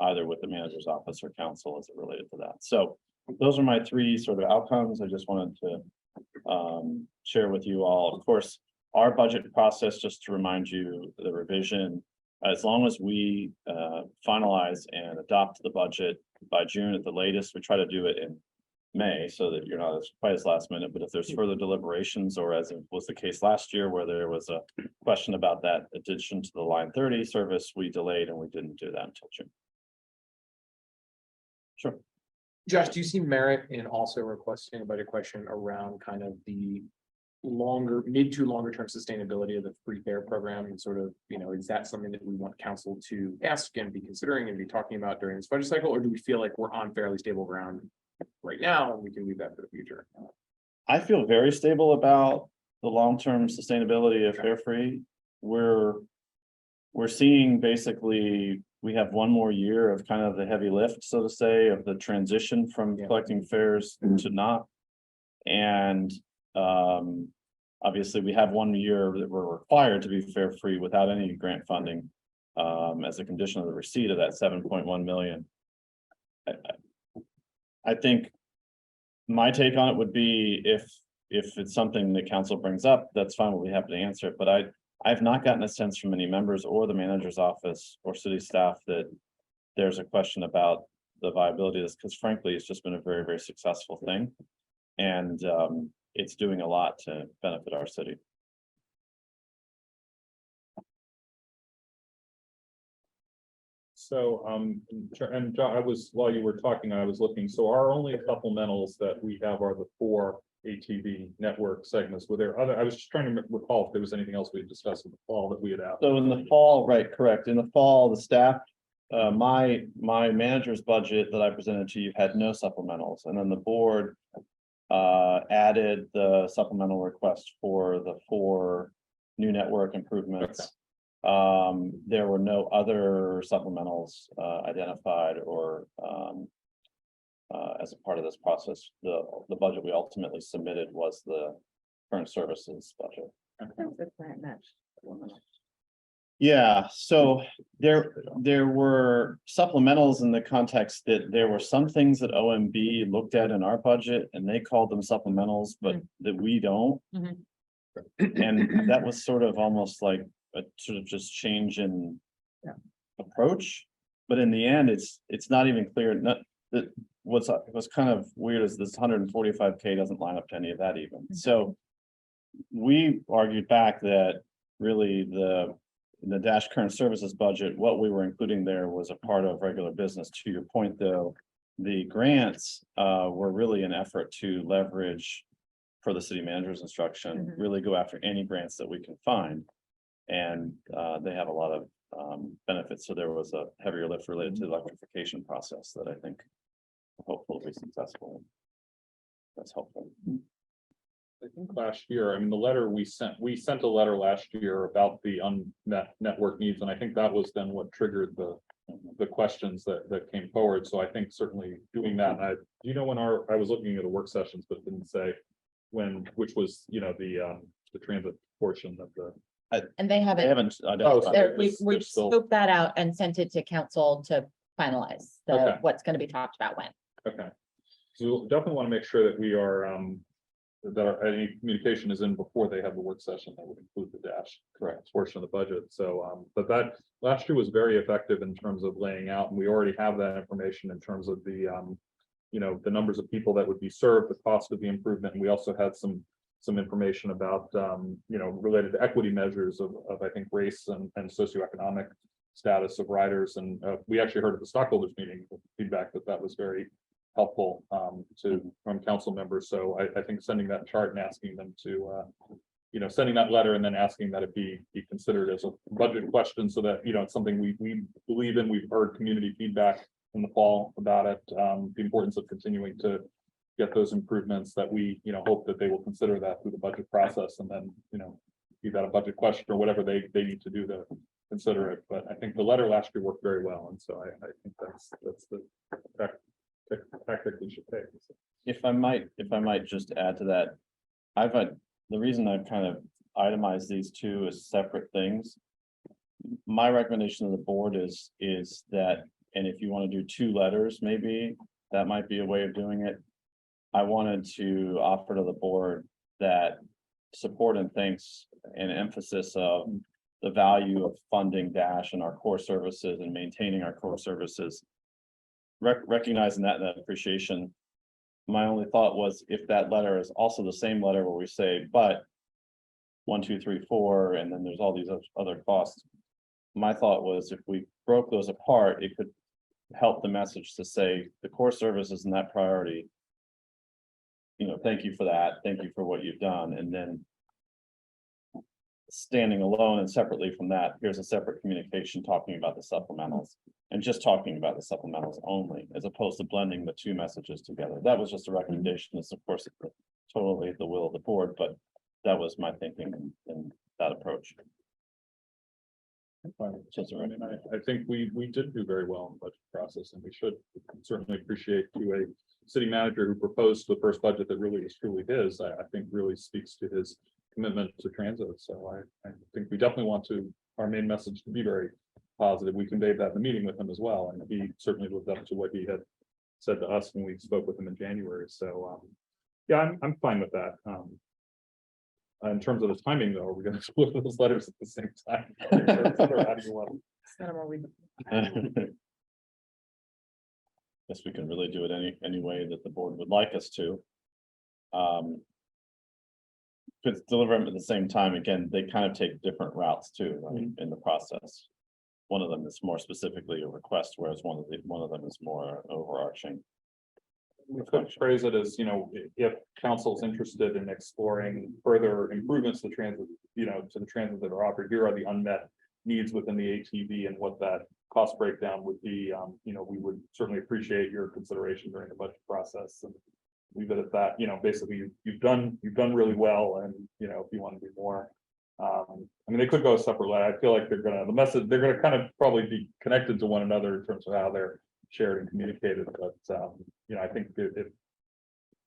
either with the manager's office or council as it related to that. So those are my 3 sort of outcomes. I just wanted to share with you all. Of course, our budget process, just to remind you, the revision, as long as we finalize and adopt the budget by June at the latest, we try to do it in May so that you're not quite as last minute. But if there's further deliberations, or as it was the case last year where there was a question about that addition to the line 30 service, we delayed and we didn't do that until June. Sure. Josh, do you see merit in also requesting a budget question around kind of the mid to longer term sustainability of the free fare program and sort of, is that something that we want council to ask and be considering and be talking about during this budget cycle? Or do we feel like we're on fairly stable ground right now and we can leave that for the future? I feel very stable about the long-term sustainability of fare free. We're we're seeing basically, we have one more year of kind of the heavy lift, so to say, of the transition from collecting fares to not. And obviously, we have 1 year that we're required to be fare free without any grant funding. As a condition of the receipt of that 7.1 million. I think my take on it would be if it's something that council brings up, that's fine, we'll be happy to answer it, but I've not gotten a sense from any members or the manager's office or city staff that there's a question about the viability of this, because frankly, it's just been a very, very successful thing. And it's doing a lot to benefit our city. So, and John, while you were talking, I was looking, so our only supplementals that we have are the 4 ATV network segments. Were there other, I was just trying to recall if there was anything else we had discussed in the fall that we had asked. So in the fall, right, correct. In the fall, the staff, my manager's budget that I presented to you had no supplementals, and then the board added the supplemental request for the 4 new network improvements. There were no other supplementals identified or as a part of this process. The budget we ultimately submitted was the current services budget. Yeah, so there were supplementals in the context that there were some things that OMB looked at in our budget and they called them supplementals, but that we don't. And that was sort of almost like a sort of just change in approach. But in the end, it's not even clear. Not that what's kind of weird is this 145K doesn't line up to any of that even. So we argued back that really the Dash current services budget, what we were including there was a part of regular business. To your point, though, the grants were really an effort to leverage for the city manager's instruction, really go after any grants that we can find. And they have a lot of benefits. So there was a heavier lift related to the electrification process that I think hopefully will be successful. That's helpful. I think last year, I mean, the letter we sent a letter last year about the unmet network needs, and I think that was then what triggered the questions that came forward. So I think certainly doing that, do you know when I was looking at the work sessions, but didn't say when, which was, you know, the transit portion of the. And they I haven't, haven't. we've scoped that out and sent it to council to finalize Okay. what's going to be talked about when. Okay, so we'll definitely want to make sure that we are, any communication is in before they have the work session that would include the Dash correct portion of the budget. So, but that last year was very effective in terms of laying out, and we already have that information in terms of the, you know, the numbers of people that would be served, the cost of the improvement, and we also had some information about, you know, related to equity measures of I think race and socioeconomic status of riders. And we actually heard at the stockholders meeting feedback that was very helpful from council members. So I think sending that chart and asking them to, you know, sending that letter and then asking that it be considered as a budget question so that, you know, it's something we believe in. We've heard community feedback in the fall about it, the importance of continuing to get those improvements that we, you know, hope that they will consider that through the budget process, and then, you know, be that a budget question or whatever they need to do to consider it. But I think the letter last year worked very well, and so I think that's the tactic we should take. If I might just add to that, the reason I've kind of itemized these two as separate things. My recommendation to the board is that, and if you want to do 2 letters, maybe that might be a way of doing it. I wanted to offer to the board that support and thanks and emphasis of the value of funding Dash and our core services and maintaining our core services. Recognizing that appreciation. My only thought was if that letter is also the same letter where we say, but 1, 2, 3, 4, and then there's all these other costs. My thought was if we broke those apart, it could help the message to say the core services and that priority. You know, thank you for that. Thank you for what you've done. And then standing alone and separately from that, here's a separate communication talking about the supplementals and just talking about the supplementals only, as opposed to blending the 2 messages together. That was just a recommendation. It's of course totally the will of the board, but that was my thinking in that approach. Just I mean, I think we did do very well in the budget process, and we should certainly appreciate to a city manager who proposed the first budget that really is truly his. I think really speaks to his commitment to transit. So I think we definitely want to, our main message to be very positive. We conveyed that in the meeting with him as well, and he certainly lived up to what he had said to us when we spoke with him in January. So yeah, I'm fine with that. In terms of the timing, though, we're gonna split those letters at the same time. How do you want Guess we can really do it any way that the board would like us to. Because deliver them at the same time, again, they kind of take different routes too, I mean, in the process. One of them is more specifically a request, whereas one of them is more overarching. We could phrase it as, if council's interested in exploring further improvements to transit, to the transit that are offered, here are the unmet needs within the ATV and what that cost breakdown would be. We would certainly appreciate your consideration during the budget process, and leave it at that. Basically you've done really well, and if you want to do more. I mean, they could go separately. I feel like they're gonna kind of probably be connected to one another in terms of how they're shared and communicated, but I think if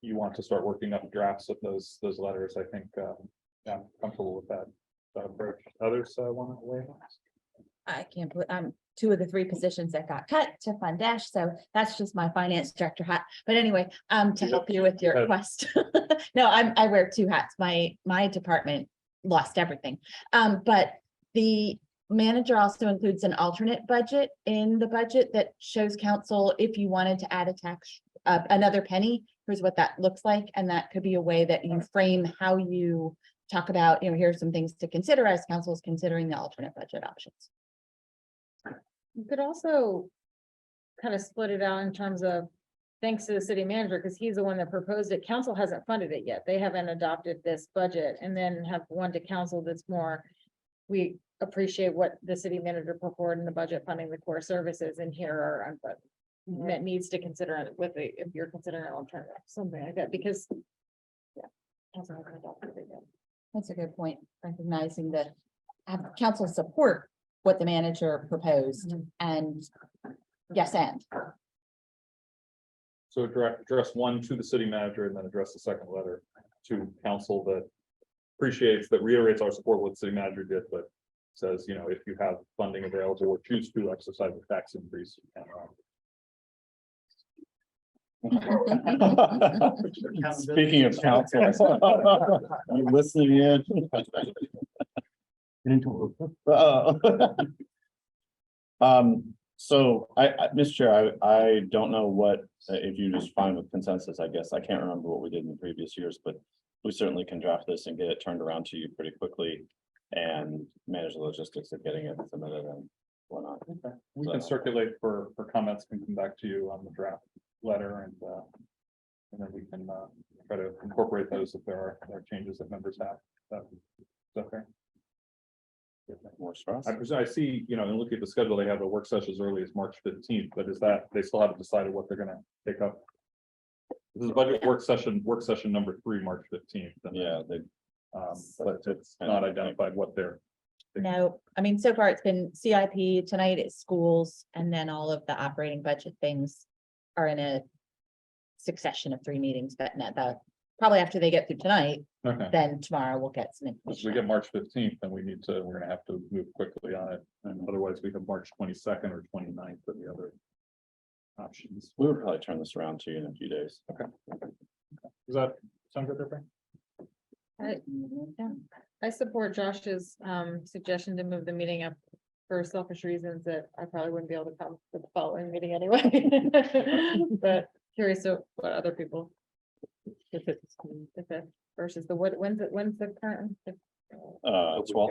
you want to start working up drafts of those letters, I think I'm comfortable with that approach. Others want to weigh in? I can't believe, two of the three positions that got cut to fund dash, so that's just my finance director hat. But anyway, to help you with your quest. No, I wear two hats. My department lost everything. But the manager also includes an alternate budget in the budget that shows council if you wanted to add a tax, another penny, here's what that looks like. And that could be a way that you frame how you talk about, here's some things to consider as council is considering the alternate budget options. You could also kind of split it out in terms of, thanks to the city manager, because he's the one that proposed it. Council hasn't funded it yet. They haven't adopted this budget, and then have one to council that's more, we appreciate what the city manager put forward in the budget funding the core services, and here are that needs to consider it with the, if you're considering an alternative, something like that, because council hasn't adopted it yet. That's a good point, recognizing that have council support what the manager proposed and yes, and. So address one to the city manager, and then address the second letter to council that reiterates our support what the city manager did, but says, if you have funding available or choose to exercise the tax increase, you can. Speaking of council, you listening in? So Mr. Chair, I don't know what, if you just find with consensus, I guess, I can't remember what we did in the previous years, but we certainly can draft this and get it turned around to you pretty quickly and manage the logistics of getting it submitted and whatnot. Okay. We can circulate for comments, can come back to you on the draft letter, and then we can try to incorporate those if there are changes that members have. Is that fair? More stress. I see, and look at the schedule, they have a work session as early as March 15th, but is that, they still haven't decided what they're gonna take up? This is budget work session number 3, March 15th. Yeah, But it's not identified what they're. No, I mean, so far it's been CIP, tonight it's schools, and then all of the operating budget things are in a succession of 3 meetings, but probably after they get through tonight, Okay. then tomorrow we'll get some If information. we get March 15th, then we're gonna have to move quickly on it, and otherwise we have March 22nd or 29th for the other options. we would probably turn this around to you in a few days. Does that sound good, everybody? I support Josh's suggestion to move the meeting up for selfish reasons that I probably wouldn't be able to come to the following meeting anyway. But curious of what other people. If it's the 5th versus the when's the current? 12.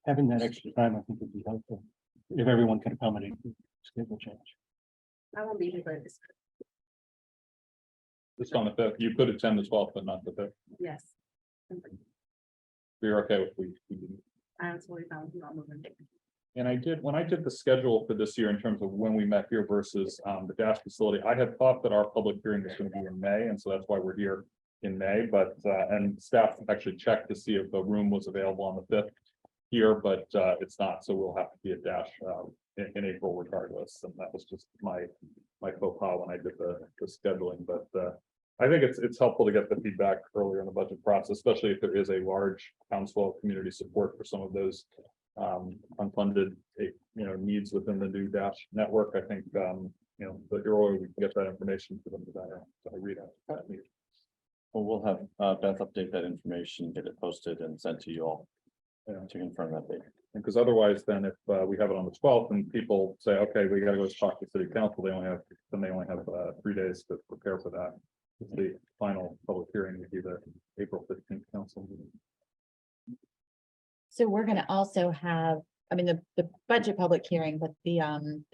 Having that extra time, I think would be helpful. If everyone can accommodate the schedule change. I won't be here for this. Just on the 5th, you could attend the 12th, but not the 5th. Yes. You're okay with we I absolutely found you all moving. And when I did the schedule for this year in terms of when we met here versus the DAS facility, I had thought that our public hearing was going to be in May, and so that's why we're here in May, but and staff actually checked to see if the room was available on the 5th. here, but it's not, so we'll have to be a dash in April regardless. And that was just my faux pas when I did the scheduling, but I think it's helpful to get the feedback earlier in the budget process, especially if there is a large council community support for some of those unfunded needs within the new dash network. I think the earlier we can get that information to them, the better. So I read out that meeting. Well, we'll have Beth update that information, get it posted and sent to you all to confirm that date. Because otherwise, then if we have it on the 12th and people say, okay, we got to go talk to city council, they only have 3 days to prepare for that. The final public hearing would be the April 15th council meeting. So we're gonna also have, I mean, the budget public hearing, but the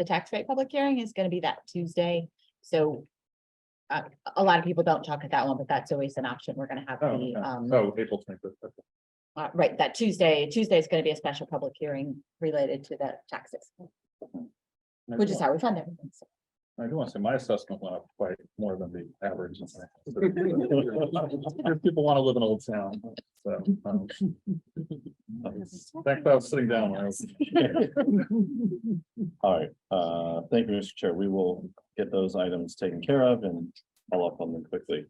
tax rate public hearing is gonna be that Tuesday. So a lot of people don't talk at that one, but that's always an option. We're gonna have April 25th. right, that Tuesday is gonna be a special public hearing related to the taxes, which is how we fund everything. So. I do want to say my assessment went up quite more than the average. People want to live in Old Town. So, thanks for sitting down. All right, thank you, Mr. Chair. We will get those items taken care of and follow up on them quickly.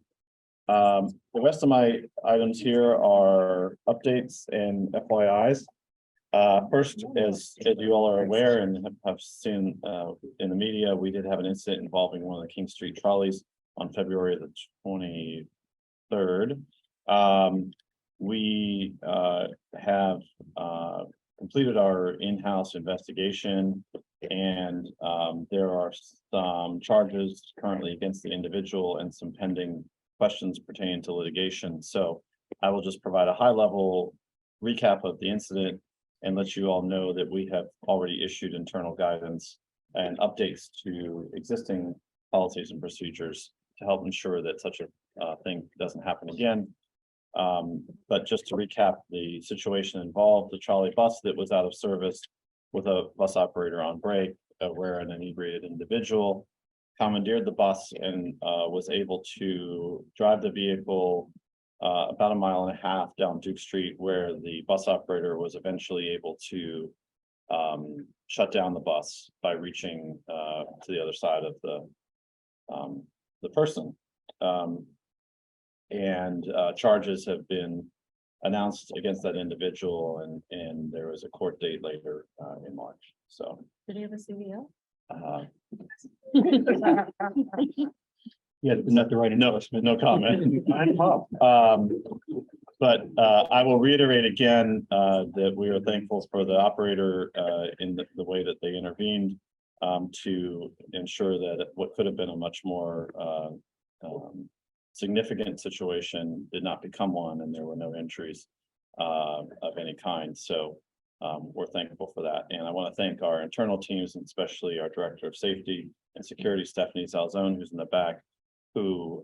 The rest of my items here are updates and FYIs. First, as you all are aware and have seen in the media, we did have an incident involving one of the King Street trolleys on February the 23rd. We have completed our in-house investigation, and there are some charges currently against the individual and some pending questions pertaining to litigation. So I will just provide a high-level recap of the incident and let you all know that we have already issued internal guidance and updates to existing policies and procedures to help ensure that such a thing doesn't happen again. But just to recap, the situation involved the trolley bus that was out of service with a bus operator on break, where an inebriated individual commandeered the bus and was able to drive the vehicle about 1.5 miles down Duke Street, where the bus operator was eventually able to shut down the bus by reaching to the other side of the person. And charges have been announced against that individual, and there was a court date later in March. So Did he have a CVO? Yeah, not the right endorsement. no comment. But I will reiterate again that we are thankful for the operator in the way that they intervened to ensure that what could have been a much more significant situation did not become one, and there were no injuries of any kind. So we're thankful for that. And I want to thank our internal teams, and especially our Director of Safety and Security, Stephanie Zalzone, who's in the back, who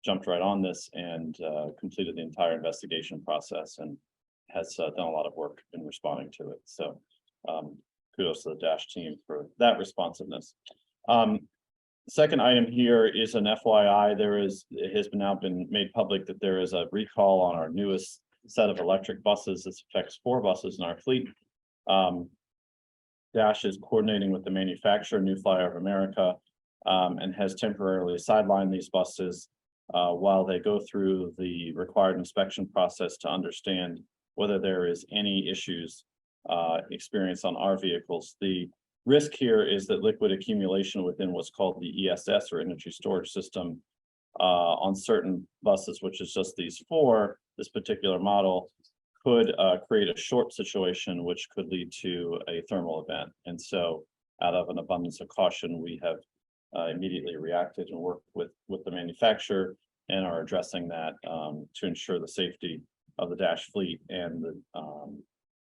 jumped right on this and completed the entire investigation process and has done a lot of work in responding to it. So kudos to the Dash team for that responsiveness. Second item here is an FYI. It has now been made public that there is a recall on our newest set of electric buses. This affects 4 buses in our fleet. Dash is coordinating with the manufacturer, New Flyer of America, and has temporarily sidelined these buses while they go through the required inspection process to understand whether there is any issues experienced on our vehicles. The risk here is that liquid accumulation within what's called the ESS, or energy storage system, on certain buses, which is just these 4, this particular model, could create a short situation, which could lead to a thermal event. And so out of an abundance of caution, we have immediately reacted and worked with the manufacturer and are addressing that to ensure the safety of the Dash fleet and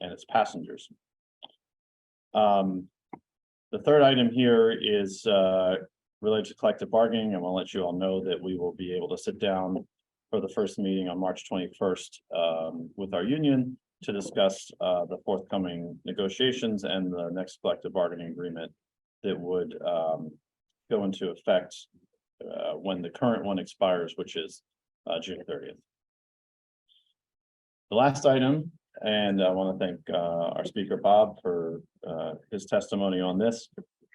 its passengers. The third item here is related to collective bargaining. I want to let you all know that we will be able to sit down for the first meeting on March 21st with our union to discuss the forthcoming negotiations and the next collective bargaining agreement that would go into effect when the current one expires, which is June 30th. The last item And I want to thank our speaker, Bob, for his testimony on this.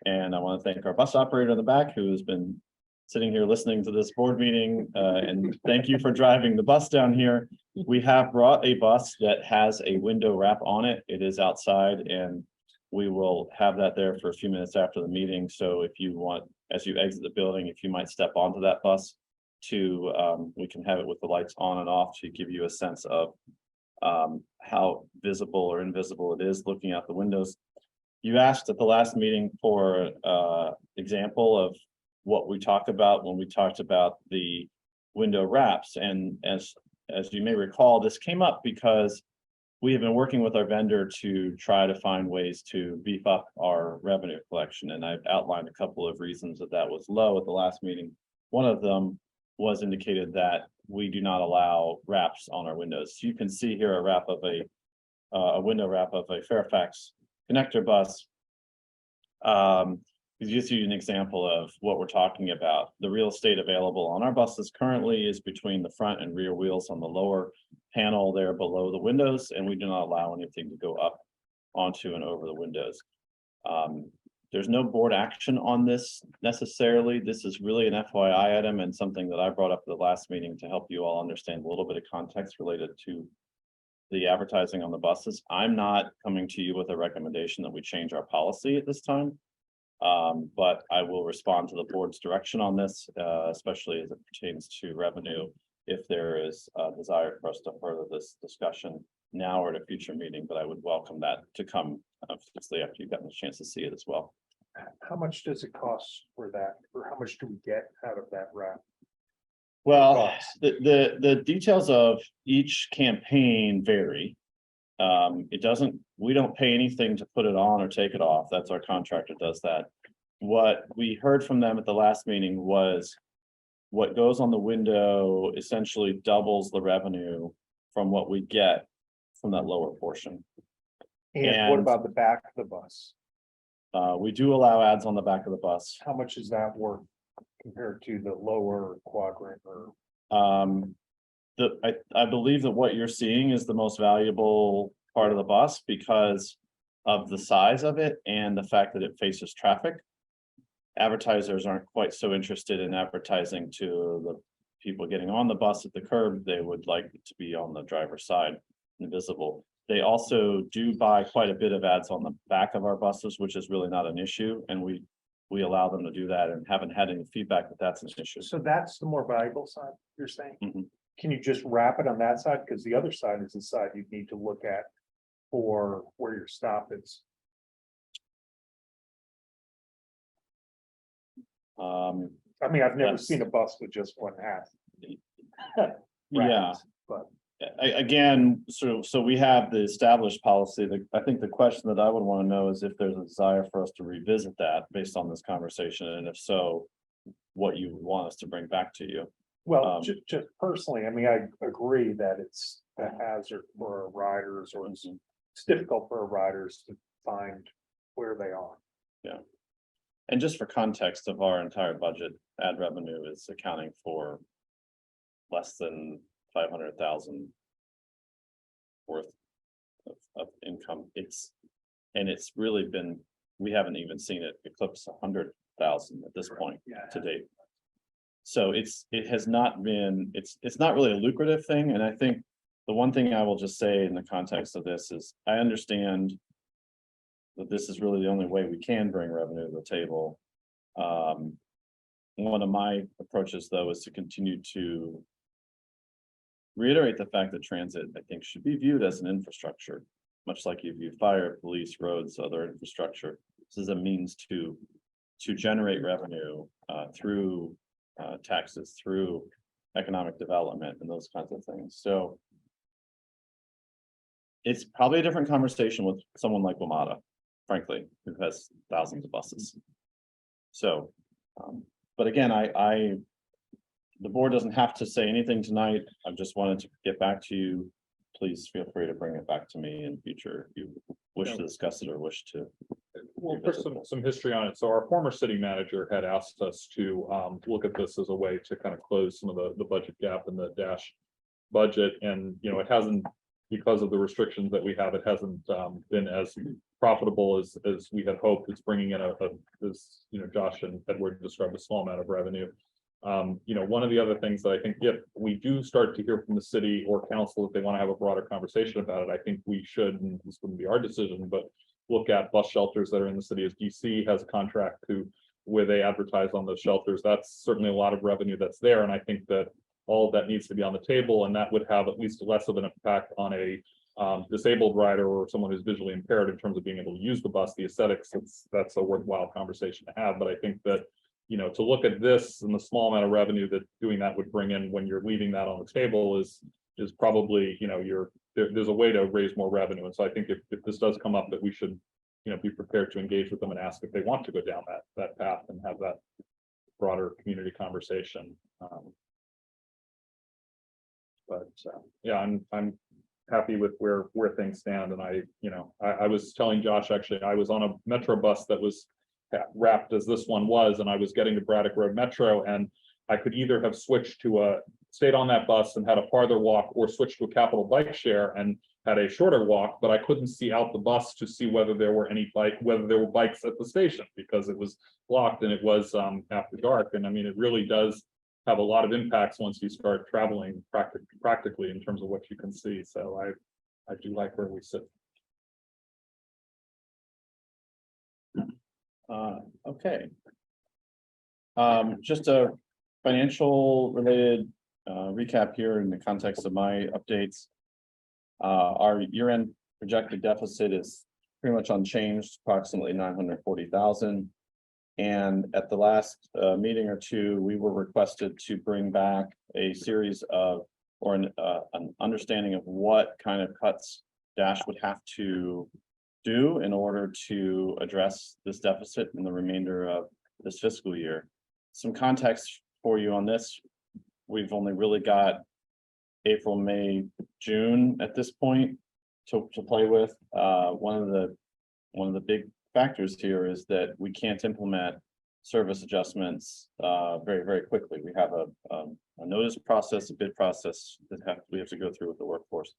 And I want to thank our bus operator in the back who has been sitting here listening to this board meeting. And thank you for driving the bus down here. We have brought a bus that has a window wrap on it. It is outside, and we will have that there for a few minutes after the meeting. So if you want, as you exit the building, if you might step onto that bus to, we can have it with the lights on and off to give you a sense of how visible or invisible it is looking out the windows. You asked at the last meeting for example of what we talked about when we talked about the window wraps. And as you may recall, this came up because we have been working with our vendor to try to find ways to beef up our revenue collection. And I've outlined a couple of reasons that that was low at the last meeting. One of them was indicated that we do not allow wraps on our windows. You can see here a wrap of a window wrap of a Fairfax connector bus. Gives you an example of what we're talking about. The real estate available on our buses currently is between the front and rear wheels on the lower panel there below the windows, and we do not allow anything to go up onto and over the windows. There's no board action on this necessarily. This is really an FYI item and something that I brought up at the last meeting to help you all understand a little bit of context related to the advertising on the buses. I'm not coming to you with a recommendation that we change our policy at this time. But I will respond to the board's direction on this, especially as it pertains to revenue. If there is a desire for us to further this discussion now or at a future meeting, but I would welcome that to come obviously after you've gotten a chance to see it as well. How much does it cost for that, or how much do we get out of that wrap? Well, the details of each campaign vary. We don't pay anything to put it on or take it off. That's our contractor does that. What we heard from them at the last meeting was what goes on the window essentially doubles the revenue from what we get from that lower portion. And what And- about the back of the bus? We do allow ads on the back of the bus. How much is that worth compared to the lower quadrant or? I believe that what you're seeing is the most valuable part of the bus because of the size of it and the fact that it faces traffic. Advertisers aren't quite so interested in advertising to the people getting on the bus at the curb. They would like it to be on the driver's side and visible. They also do buy quite a bit of ads on the back of our buses, which is really not an issue. And we allow them to do that and haven't had any feedback that that's an issue. So that's the more valuable side, you're saying? Mhm. Can you just wrap it on that side? Because the other side is the side you need to look at for where your stop is. I mean, I've never Yes. seen a bus with just one half. Yeah. wrapped, But Again, so we have the established policy. I think the question that I would want to know is if there's a desire for us to revisit that based on this conversation, and if so, what you would want us to bring back to you. well, just personally, I mean, I agree that it's a hazard for our riders, or it's difficult for our riders to find where they are. And just for context of our entire budget, ad revenue is accounting for less than 500,000 worth of income. It's really been, we haven't even seen it eclipse 100,000 at this point to date. So it has not been, it's not really a lucrative thing. And I think the one thing I will just say in the context of this is I understand that this is really the only way we can bring revenue to the table. One of my approaches, though, is to continue to reiterate the fact that transit, I think, should be viewed as an infrastructure, much like you view fire, police, roads, other infrastructure. This is a means to generate revenue through taxes, through economic development and those kinds of things. So it's probably a different conversation with someone like WMATA, frankly, who has thousands of buses. So, but again, the board doesn't have to say anything tonight. I just wanted to get back to you. Please feel free to bring it back to me in future if you wish to discuss it or wish to. Well, for some history on it. So our former city manager had asked us to look at this as a way to kind of close some of the budget gap in the dash budget. And, it hasn't, because of the restrictions that we have, it hasn't been as profitable as we had hoped. It's bringing in as Josh and Edward described, a small amount of revenue. One of the other things that I think if we do start to hear from the city or council, if they want to have a broader conversation about it, I think we should, and this wouldn't be our decision, but look at bus shelters that are in the city. As DC has a contract where they advertise on those shelters. That's certainly a lot of revenue that's there. And I think that all of that needs to be on the table, and that would have at least less of an impact on a disabled rider or someone who's visually impaired in terms of being able to use the bus, the aesthetics. That's a worthwhile conversation to have. But I think that, to look at this and the small amount of revenue that doing that would bring in when you're leaving that on the table is probably, there's a way to raise more revenue. And so I think if this does come up, that we should, be prepared to engage with them and ask if they want to go down that path and have that broader community conversation. Yeah, I'm happy with where things stand. And I was telling Josh, actually, I was on a Metro bus that was wrapped as this one was, and I was getting to Braddock Road Metro, and I could either have stayed on that bus and had a farther walk, or switched to a Capital Bike Share and had a shorter walk, but I couldn't see out the bus to see whether there were bikes at the station, because it was blocked and it was after dark. And I mean, it really does have a lot of impacts once you start traveling practically in terms of what you can see. So I do like where we sit. Okay. Just a financial related recap here in the context of my updates. Our year-end projected deficit is pretty much unchanged, approximately 940,000. And at the last meeting or two, we were requested to bring back a series of, or an understanding of what kind of cuts Dash would have to do in order to address this deficit in the remainder of this fiscal year. Some context for you on this: we've only really got April, May, June at this point to play with. One of the big factors here is that we can't implement service adjustments very, very quickly. We have a notice process, a bid process that we have to go through with the workforce.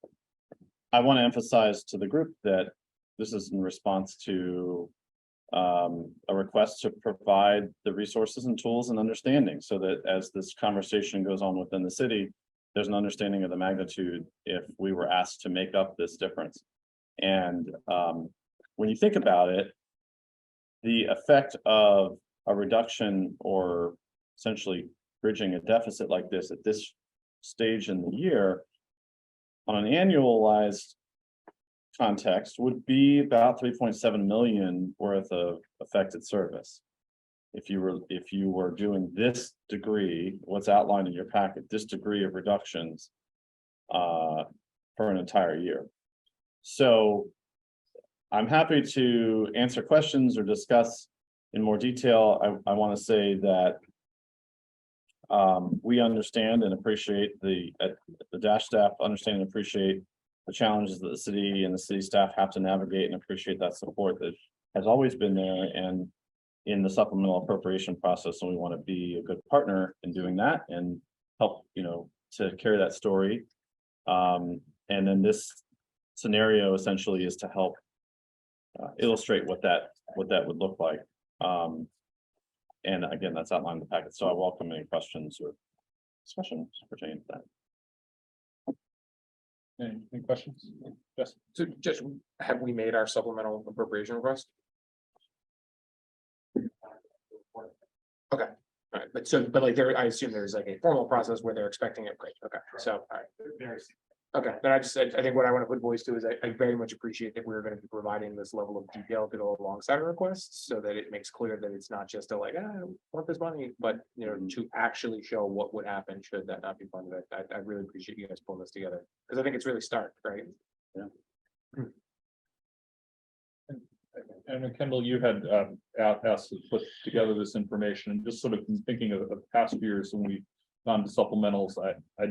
I want to emphasize to the group that this is in response to a request to provide the resources and tools and understanding, so that as this conversation goes on within the city, there's an understanding of the magnitude if we were asked to make up this difference. And when you think about it, the effect of a reduction or essentially bridging a deficit like this at this stage in the year on an annualized context would be about 3.7 million worth of affected service. If you were doing this degree, what's outlined in your packet, this degree of reductions for an entire year. So I'm happy to answer questions or discuss in more detail. I want to say that we understand and appreciate the Dash staff understand and appreciate the challenges that the city and the city staff have to navigate, and appreciate that support that has always been there and in the supplemental appropriation process. And we want to be a good partner in doing that and help, to carry that story. And then this scenario essentially is to help illustrate what that would look like. And again, that's outlined in the packet. So I welcome any questions or discussions pertaining to that. Any questions? Yes. So just, have we made our supplemental appropriation request? Okay, all right, but like there, I assume there's like a formal process where they're expecting it, great, okay, so, all right. Okay, then I think what I want to put voice to is I very much appreciate that we're going to be providing this level of detail to go alongside our requests, so that it makes clear that it's not just a like, I want this money, but to actually show what would happen should that not be funded. I really appreciate you guys pulling this together, because I think it's really stark, right? Yeah. And Kendall, you had asked to put together this information, and just sort of thinking of past years when we've gone to supplementals. I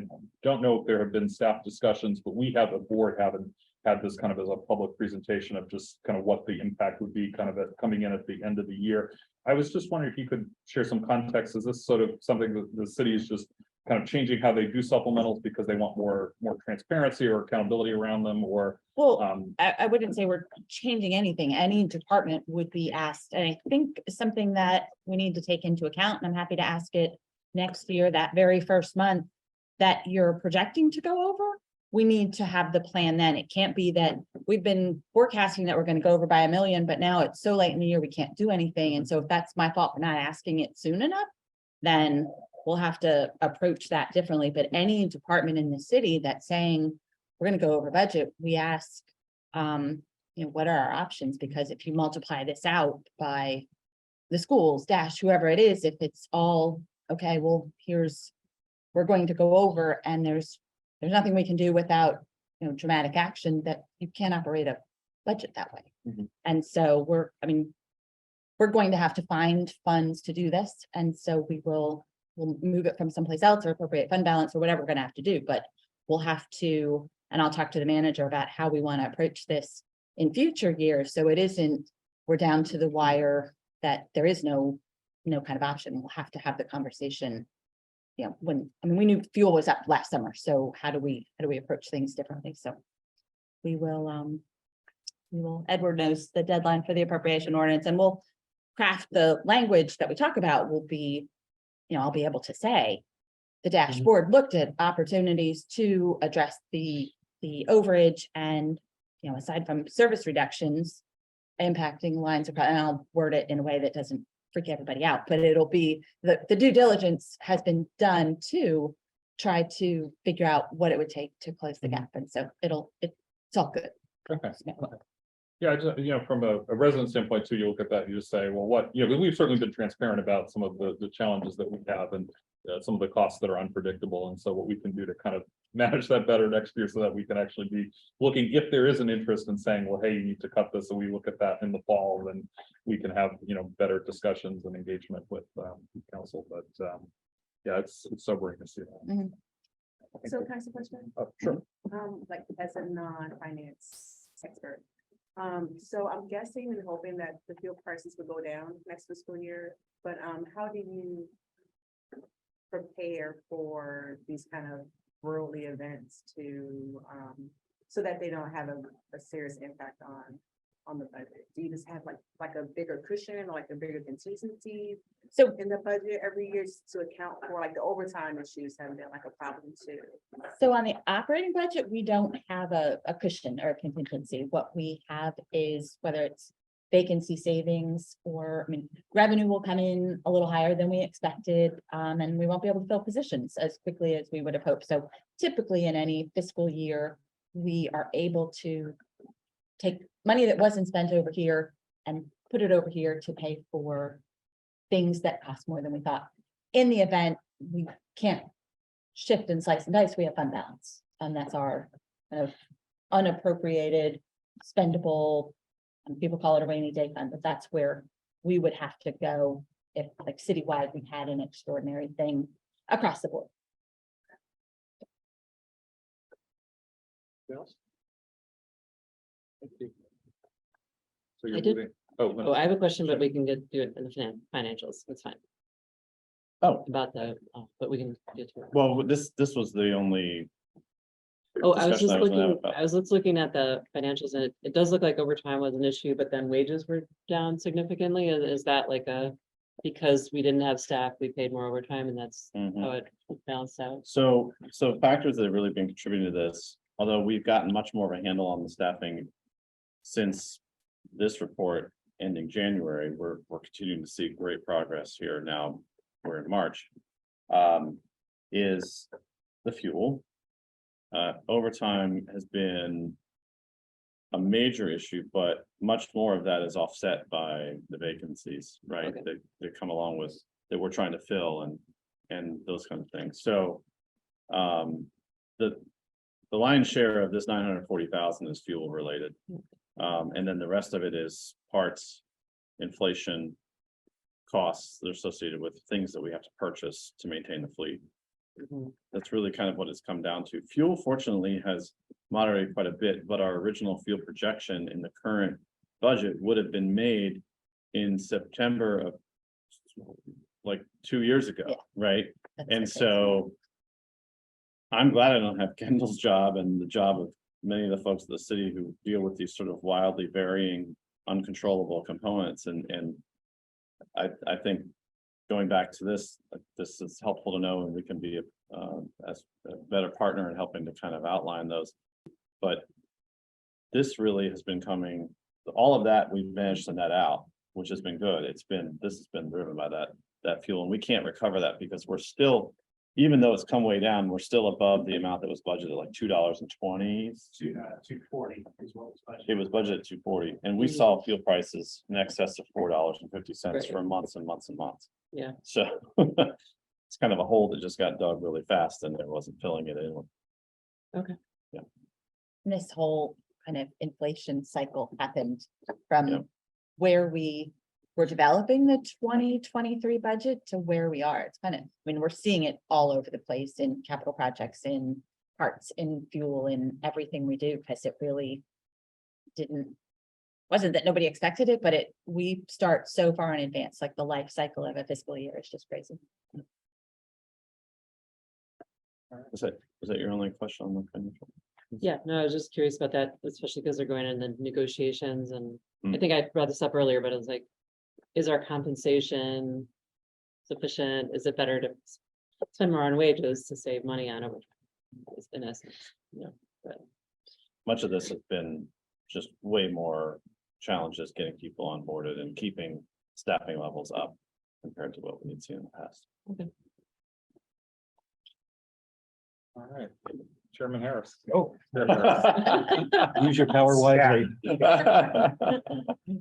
don't know if there have been staff discussions, but we have a board haven't had this kind of as a public presentation of just kind of what the impact would be kind of coming in at the end of the year. I was just wondering if you could share some context. Is this sort of something that the city is just kind of changing how they do supplementals because they want more transparency or accountability around them, or, Well, um, I wouldn't say we're changing anything. Any department would be asked, and I think something that we need to take into account, and I'm happy to ask it next year, that very first month that you're projecting to go over, we need to have the plan then. It can't be that we've been forecasting that we're gonna go over by 1 million, but now it's so late in the year, we can't do anything. And so if that's my fault for not asking it soon enough, then we'll have to approach that differently. But any department in the city that's saying we're gonna go over budget, we ask, what are our options? Because if you multiply this out by the schools, dash, whoever it is, if it's all, okay, well, we're going to go over, and there's nothing we can do without, dramatic action, that you can't operate a budget that way. Mhm. And so we're going to have to find funds to do this. And so we'll move it from someplace else or appropriate fund balance or whatever we're gonna have to do, but we'll have to, and I'll talk to the manager about how we want to approach this in future years. So it isn't, we're down to the wire, that there is no kind of option. We'll have to have the conversation. We knew fuel was up last summer, so how do we approach things differently? So we will, Edward knows the deadline for the appropriation ordinance, and we'll craft the language that we talk about. Will be, I'll be able to say, the dashboard looked at opportunities to address the overage, and, aside from service reductions impacting lines of, and I'll word it in a way that doesn't freak everybody out, but it'll be the due diligence has been done to try to figure out what it would take to close the gap. And so it's all good. okay. Yeah, from a resident standpoint too, you look at that, you just say, well, we've certainly been transparent about some of the challenges that we have, and some of the costs that are unpredictable. And so what we can do to kind of manage that better next year, so that we can actually be looking, if there is an interest in saying, well, hey, you need to cut this, so we look at that in the fall, then we can have, better discussions and engagement with council. But yeah, it's sobering to see that. Mhm. So can I ask a question? Sure. Like as a non-finance expert. So I'm guessing and hoping that the fuel prices will go down next fiscal year, but how do you prepare for these kind of worldly events to so that they don't have a serious impact on the budget? Do you just have like a bigger cushion, or like a bigger contingency So in the budget every year to account for, like, the overtime issues haven't been like a problem too? So on the operating budget, we don't have a cushion or a contingency. What we have is, whether it's vacancy savings, or, revenue will come in a little higher than we expected, and we won't be able to fill positions as quickly as we would have hoped. So typically in any fiscal year, we are able to take money that wasn't spent over here and put it over here to pay for things that cost more than we thought. In the event we can't shift and slice and dice, we have fund balance, and that's our kind of unappropriated, spendable, people call it a rainy day fund, but that's where we would have to go if, like, citywide, we had an extraordinary thing across the board. Else? So you're I did- moving. Oh, I have a question, but we can do it in the financials. That's fine. Oh. About but we can get to it. Well, this was the only. Oh, I was discussion just I was gonna have looking, about- I was just looking at the financials, and it does look like overtime was an issue, but then wages were down significantly. Is that like because we didn't have staff, we paid more overtime, and that's Mhm. how it balanced out? So factors that have really been contributing to this, although we've gotten much more of a handle on the staffing since this report ending January, we're continuing to see great progress here now. We're in March. Is the fuel. Overtime has been a major issue, but much more of that is offset by the vacancies, right? Okay. That come along with, that we're trying to fill and those kind of things. So the lion's share of this 940,000 is fuel related. And then the rest of it is parts, inflation, costs that are associated with things that we have to purchase to maintain the fleet. Mhm. That's really kind of what it's come down to. Fuel fortunately has moderated quite a bit, but our original fuel projection in the current budget would have been made in September of like 2 years ago, Yeah. right? That's And okay. so I'm glad I don't have Kendall's job and the job of many of the folks at the city who deal with these sort of wildly varying, uncontrollable components and. I think going back to this is helpful to know, and we can be as a better partner in helping to kind of outline those. But this really has been coming, all of that we've managed to net out, which has been good. This has been driven by that fuel, and we can't recover that because we're still, even though it's come way down, we're still above the amount that was budgeted, like $2.20. 240 is what was budgeted. It was budgeted $2.40, and we saw fuel prices in excess of $4.50 for months and months and months. Yeah. So it's kind of a hole that just got dug really fast and it wasn't filling it in. This whole kind of inflation cycle happened Yep. from where we were developing the 2023 budget to where we are. It's kind of, I mean, we're seeing it all over the place in capital projects, in parts, in fuel, in everything we do, because it really wasn't that nobody expected it, but we start so far in advance, like the life cycle of a fiscal year is just crazy. Was that your only question on the financial? Yeah, no, I was just curious about that, especially because they're going into negotiations and I Mm. think I brought this up earlier, but I was like, is our compensation sufficient? Is it better to spend more on wages to save money on overtime? In essence, Much of this has been just way more challenges getting people onboarded and keeping staffing levels up compared to what we had seen in the past. All right, Chairman Harris. Oh. Use your power wisely.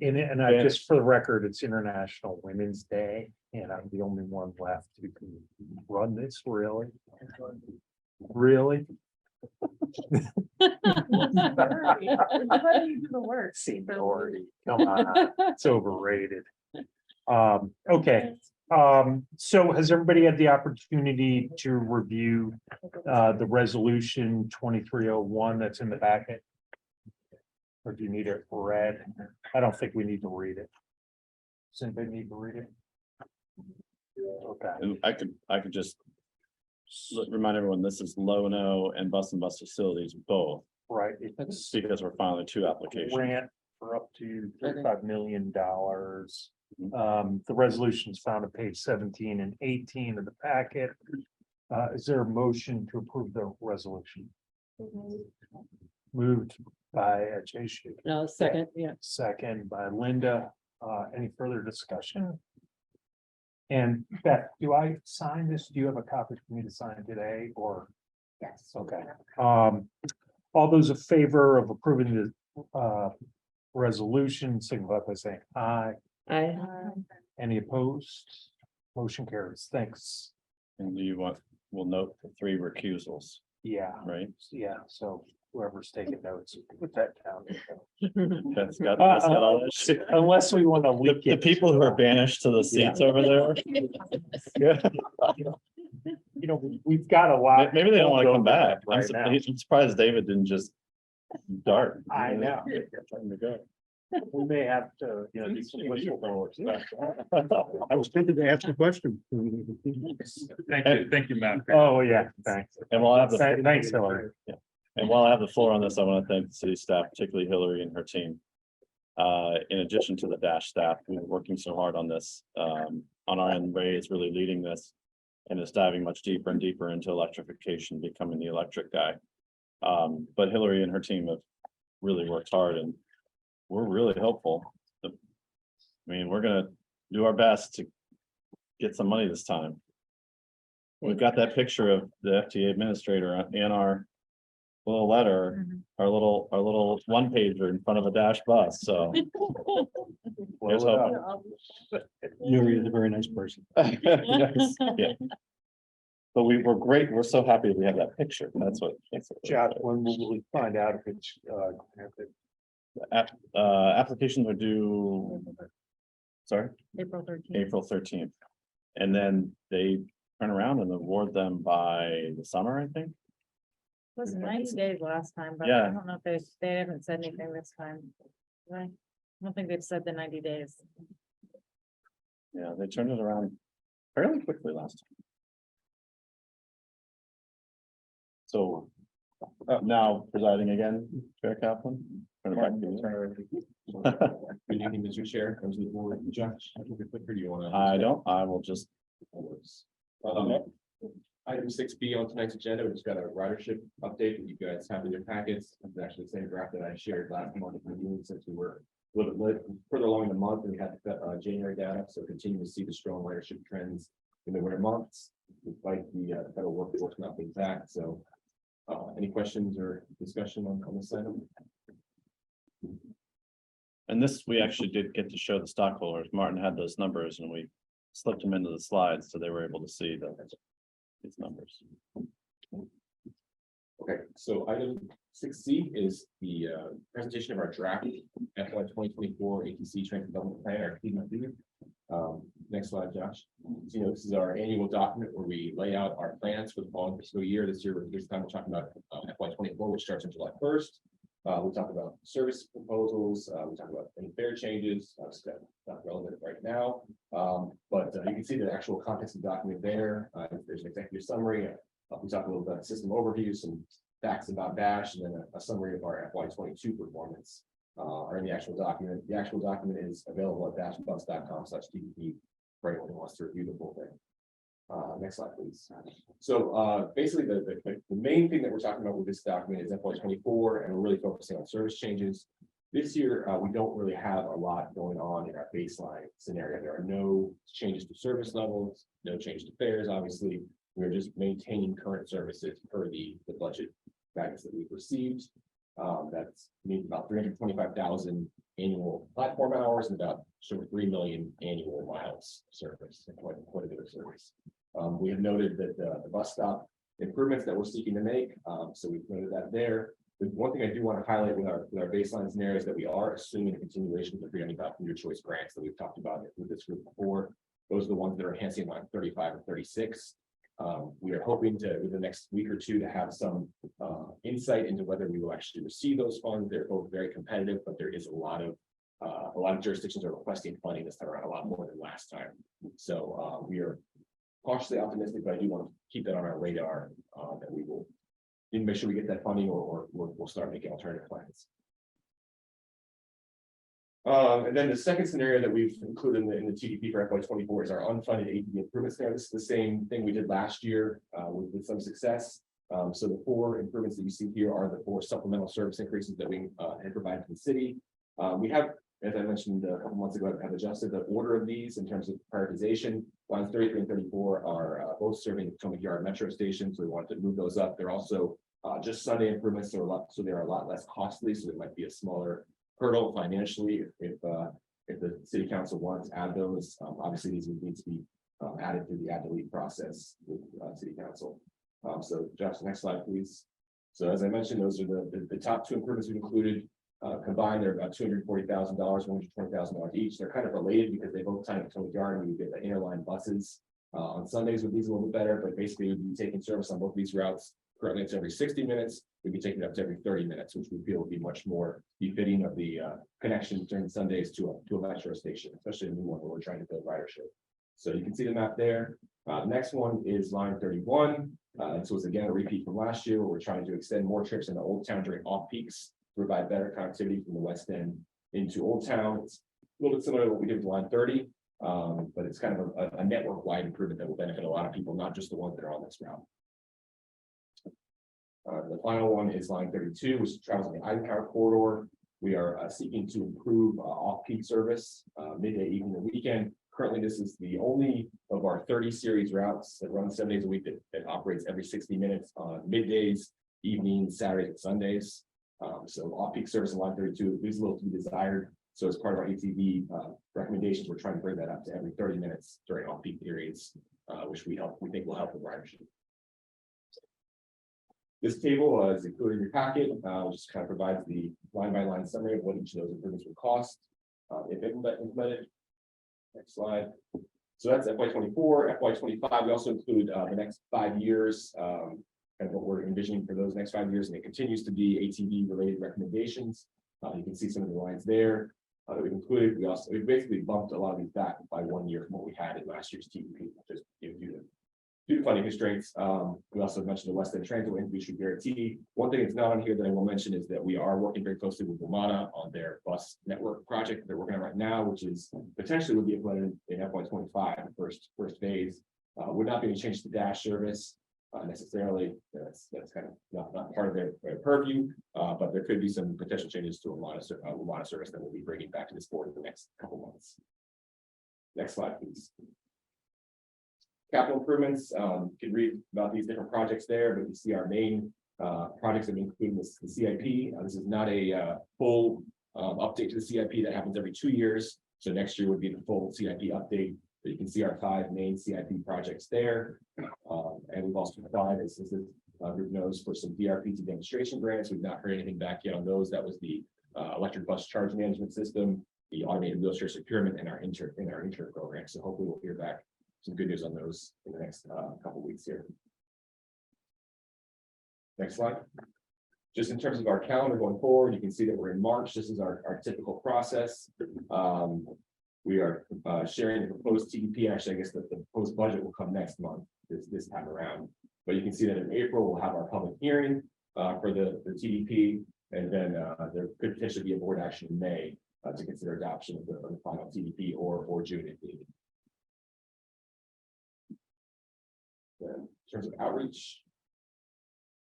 And I just, for the record, it's International Women's Day, and I'm the only one left who can run this, really? Really? Seniority, come on, it's overrated. Okay, so has everybody had the opportunity to review the resolution 2301 that's in the packet? Or do you need it read? I don't think we need to read it. Does anybody need to read it? Okay. And I could just remind everyone, this is Lono and Bus Facilities both, Right, it's because we're filing two applications. grant for up to $35 million. The resolution is found on page 17 and 18 of the packet. Is there a motion to approve the resolution? Moved by Jason, no, second, yeah. second by Linda. Any further discussion? And Beth, do I sign this? Do you have a copy for me to sign today or? Yes. Okay. All those in favor of approving the resolution, signify by saying aye. I, Any opposed? Motion carries. Thanks. And we'll note the 3 recusals, Yeah, right? yeah. So whoever's taking notes, put that down. That's got all that shit. Unless we want to leak The it. people who are banished to the seats over there, You know, we've got a lot. maybe they don't want to come back. Right now. I'm surprised David didn't just dart. I know. Time to go. We may have to, you know, do some whistleblowers. I was tempted to ask the question. Thank you, Matt. Oh, yeah, thanks. And while I have the Thanks, Hillary. And while I have the floor on this, I want to thank the city staff, particularly Hillary and her team. In addition to the Dash staff, we've been working so hard on this. On our end, Ray is really leading this and is diving much deeper and deeper into electrification, becoming the electric guy. But Hillary and her team have really worked hard and we're really hopeful. I mean, we're gonna do our best to get some money this time. We've got that picture of the FTA administrator in our little letter, our little one pager in front of a Dash bus, so. Here's hoping. Yuri is a very nice person. Yes, yeah. But we're great, we're so happy we have that picture, that's what. Josh, when will we find out if it's, Applications are due. Sorry, April 13th. April 13th. And then they turn around and award them by the summer, I think. It was 90 days last time, but Yeah. I don't know if they haven't said anything this time. I don't think they've said the 90 days. Yeah, they turned it around fairly quickly last time. So now presiding again, Chair Kaplan. Turn it back to you. Good evening, Mr. Chair, members of the board, Josh, I think it's quicker, do you want to? I don't, I will just, Item 6B on tonight's agenda, we just got a ridership update that you guys have in your packets. It's actually the same graph that I shared last month, since we were a little bit further along in the month, and we had January data, so continue to see the strong ridership trends in the winter months, despite the federal workforce not being back. So any questions or discussion on this item? and this, we actually did get to show the stockholders. Martin had those numbers and we slipped them into the slides, so they were able to see these numbers. Okay, so item 6C is the presentation of our draft FY 2024 ATC Transit Development Plan, our TDP. Next slide, Josh. So, this is our annual document where we lay out our plans for the following fiscal year. This year, this time we're talking about FY 24, which starts on July 1st. We talk about service proposals. We talk about any fare changes. That's not relevant right now. But you can see the actual context of the document there. There's an executive summary. We talk a little about system overview, some facts about Dash, and then a summary of our FY 22 performance are in the actual document. The actual document is available at dashbus.com/TDP for anyone who wants to review the full thing. Next slide, please. So basically, the main thing that we're talking about with this document is FY 24, and we're really focusing on service changes. This year, we don't really have a lot going on in our baseline scenario. There are no changes to service levels, no change to fares, obviously. We're just maintaining current services per the budget guidance that we've received. That's means about 325,000 annual platform hours and about 3 million annual miles service, and quite a bit of service. We have noted that the bus stop improvements that we're seeking to make, so we've noted that there. The one thing I do want to highlight with our baseline scenario is that we are assuming a continuation of the your choice grants that we've talked about with this group before. Those are the ones that are enhancing line 35 and 36. We are hoping to, within the next week or two, to have some insight into whether we will actually receive those funds. They're both very competitive, but there is a lot of jurisdictions are requesting funding this time around, a lot more than last time. So we are cautiously optimistic, but I do want to keep that on our radar that we will make sure we get that funding, or we'll start making alternative plans. And then the second scenario that we've included in the TDP for FY 24 is our unfunded ATD improvement scenario. This is the same thing we did last year with some success. So the 4 improvements that you see here are the 4 supplemental service increases that we had provided to the city. We have, as I mentioned a couple months ago, have adjusted the order of these in terms of prioritization. Lines 33 and 34 are both serving the Potomac Yard Metro Station, so we wanted to move those up. They're also just Sunday improvements, so they're a lot less costly, so it might be a smaller hurdle financially if the city council wants to add those. Obviously, these would need to be added through the add delete process with city council. So Josh, next slide, please. So as I mentioned, those are the top 2 improvements we've included. Combined, they're about $240,000, $120,000 each. They're kind of related because they both tie into Potomac Yard, and we get the interline buses on Sundays with these a little bit better, but basically we'd be taking service on both these routes. Currently it's every 60 minutes. We'd be taking it up to every 30 minutes, which we feel would be much more befitting of the connection during Sundays to a metro station, especially a new one where we're trying to build ridership. So you can see the map there. The next one is line 31. And so it's again a repeat from last year where we're trying to extend more trips into Old Town during off peaks to provide better connectivity from the west end into Old Town. It's a little bit similar to what we did with line 30, but it's kind of a network-wide improvement that will benefit a lot of people, not just the ones that are on this route. The final one is line 32, which travels on the Eisenhower corridor. We are seeking to improve off-peak service, midday, evening, and weekend. Currently, this is the only of our 30 series routes that run 7 days a week that operates every 60 minutes on middays, evenings, Saturdays, and Sundays. So off-peak service in line 32 leaves a little to be desired. So as part of our ATV recommendations, we're trying to bring that up to every 30 minutes during off-peak periods, which we think will help with ridership. This table is included in your packet, which just kind of provides the line-by-line summary of what each of those improvements would cost if implemented. Next slide. So that's FY 24, FY 25. We also include the next 5 years, kind of what we're envisioning for those next 5 years, and it continues to be ATV related recommendations. You can see some of the lines there that we've included. We basically bumped a lot of these back by 1 year from what we had in last year's TDP, just gives you Due to funding constraints, we also mentioned the West End Transit Industry Guarantee. One thing that's not on here that I will mention is that we are working very closely with Vermont on their bus network project that they're working on right now, which is potentially would be implemented in FY25, the first phase. Would not be any change to Dash service necessarily. That's kind of not part of their purview, but there could be some potential changes to a lot of service that we'll be bringing back to this board in the next couple months. Next slide, please. Capital improvements, you can read about these different projects there, but you see our main projects that include the CIP. This is not a full update to the CIP that happens every 2 years. So next year would be the full CIP update. But you can see our 5 main CIP projects there. And we've also applied, as this group knows, for some DRPT demonstration grants. We've not heard anything back yet on those. That was the electric bus charge management system, the automated wheelchair procurement, and our intern program. So hopefully we'll hear back some good news on those in the next couple of weeks here. Next slide. Just in terms of our calendar going forward, you can see that we're in March. This is our typical process. We are sharing the proposed TDP. Actually, I guess the proposed budget will come next month, this time around. But you can see that in April, we'll have our public hearing for the TDP, and then there could potentially be a board action in May to consider adoption of the final TDP or June if needed. In terms of outreach.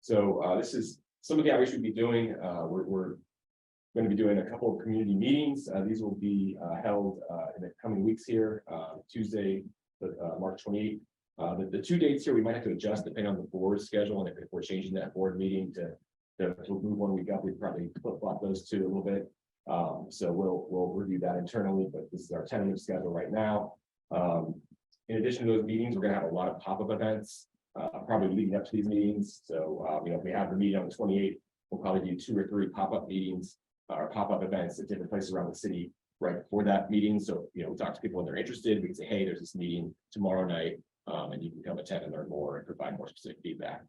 So this is some of the outreach we'll be doing. We're going to be doing a couple of community meetings. These will be held in the coming weeks here, Tuesday, March 28th. The 2 dates here we might have to adjust depending on the board schedule, and if we're changing that board meeting to move 1 week up, we'd probably flip-flop those 2 a little bit. So we'll review that internally, but this is our tentative schedule right now. In addition to those meetings, we're going to have a lot of pop-up events, probably leading up to these meetings. So, if we have the meeting on the 28th, we'll probably do 2 or 3 pop-up meetings or pop-up events at different places around the city right before that meeting. So, we talk to people when they're interested. We can say, hey, there's this meeting tomorrow night, and you can come attend and learn more and provide more specific feedback.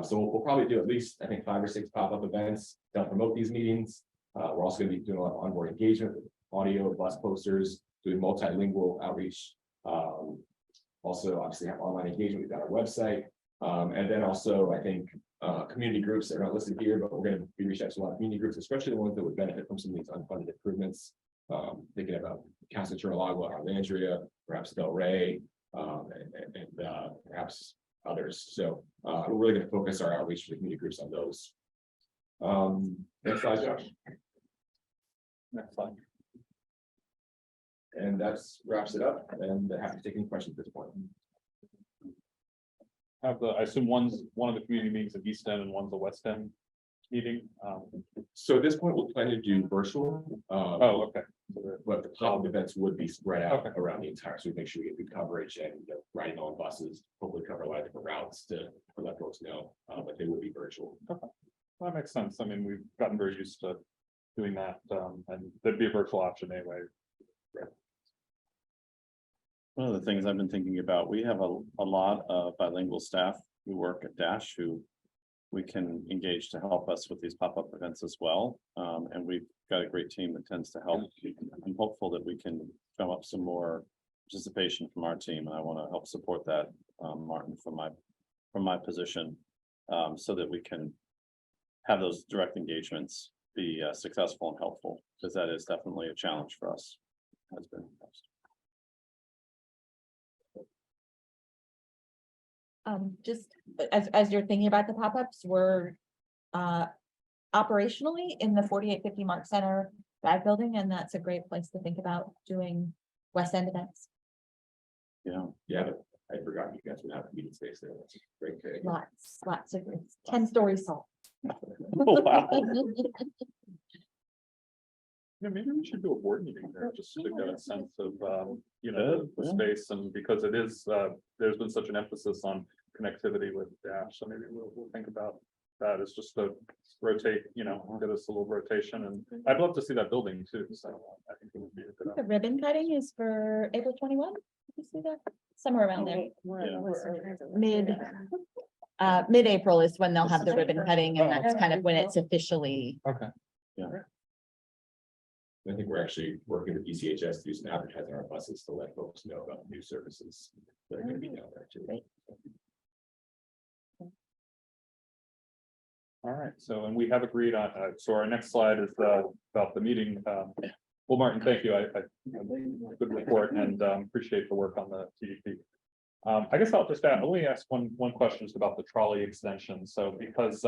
So we'll probably do at least, I think, 5 or 6 pop-up events to promote these meetings. We're also going to be doing a lot of onboard engagement with audio, bus posters, doing multilingual outreach. Also, obviously, have online engagement. We've got our website, and then also, I think, community groups that are not listed here, but we're going to be reaching out to a lot of community groups, especially the ones that would benefit from some of these unfunded improvements. Thinking about Casa Turalagua, Alexandria, perhaps Del Rey, and perhaps others. So we're really going to focus our outreach to the community groups on those. Next slide, Josh. Next slide. And that's wraps it up, and happy to take any questions at this point. I assume one of the community meetings at East End and one's the West End meeting. So at this point, we'll plan to do virtual. Oh, okay. But the pop-up events would be spread out around the entire, so we make sure we get good coverage and riding on buses, hopefully cover a lot of different routes to let folks know, but they will be virtual. Okay. Well, that makes sense. I mean, we've gotten very used to doing that, and there'd be a virtual option anyway. One of the things I've been thinking about, we have a lot of bilingual staff who work at Dash who we can engage to help us with these pop-up events as well. And we've got a great team that tends to help. I'm hopeful that we can come up some more participation from our team. And I want to help support that, Martin, from my position, so that we can have those direct engagements be successful and helpful, because that is definitely a challenge for us. Has been. Just as you're thinking about the pop-ups, we're operationally in the 4850 Mark Center Drive building, and that's a great place to think about doing West End events. Yeah. But I forgot you guys would have a meeting space there. That's a great thing. Lots of, it's 10 stories tall. Oh, wow. Yeah, maybe we should do a board meeting there just to get a sense of, the Yeah. space, and because it is, there's been such an emphasis on connectivity with Dash, so maybe we'll think about that. It's just to rotate, get us a little rotation, and I'd love to see that building too. So I think it would be a good. The ribbon cutting is for April 21. Did you see that? Somewhere around there. Mid-April is when they'll have the ribbon cutting, and that's kind of when it's officially. Okay. Yeah. I think we're actually working with ECHS to do some advertising on our buses to let folks know about new services that are going to be down there too. Great. All right, so, and we have agreed on, so our next slide is, about the meeting. Well, Martin, thank you. Good report and, appreciate the work on the TDP. I guess I'll just only ask one question just about the trolley extension. So because,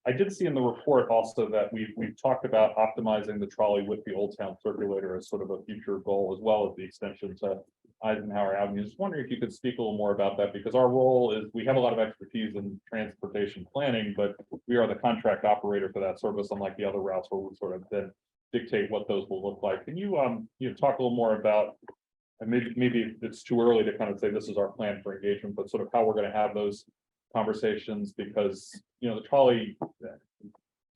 I did see in the report also that we've talked about optimizing the trolley with the Old Town Circulator as sort of a future goal, as well as the extension to Eisenhower Avenue. Just wondering if you could speak a little more about that, because our role is, we have a lot of expertise in transportation planning, but we are the contract operator for that service, unlike the other routes where we sort of then dictate what those will look like. Can you, talk a little more about, and maybe it's too early to kind of say this is our plan for engagement, but sort of how we're going to have those conversations, because, the trolley,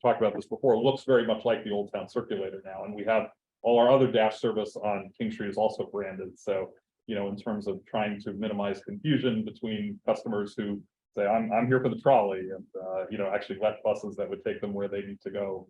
talked about this before, looks very much like the Old Town Circulator now, and we have all our other dash service on King Street is also branded. So, in terms of trying to minimize confusion between customers who say, I'm here for the trolley, and, actually let buses that would take them where they need to go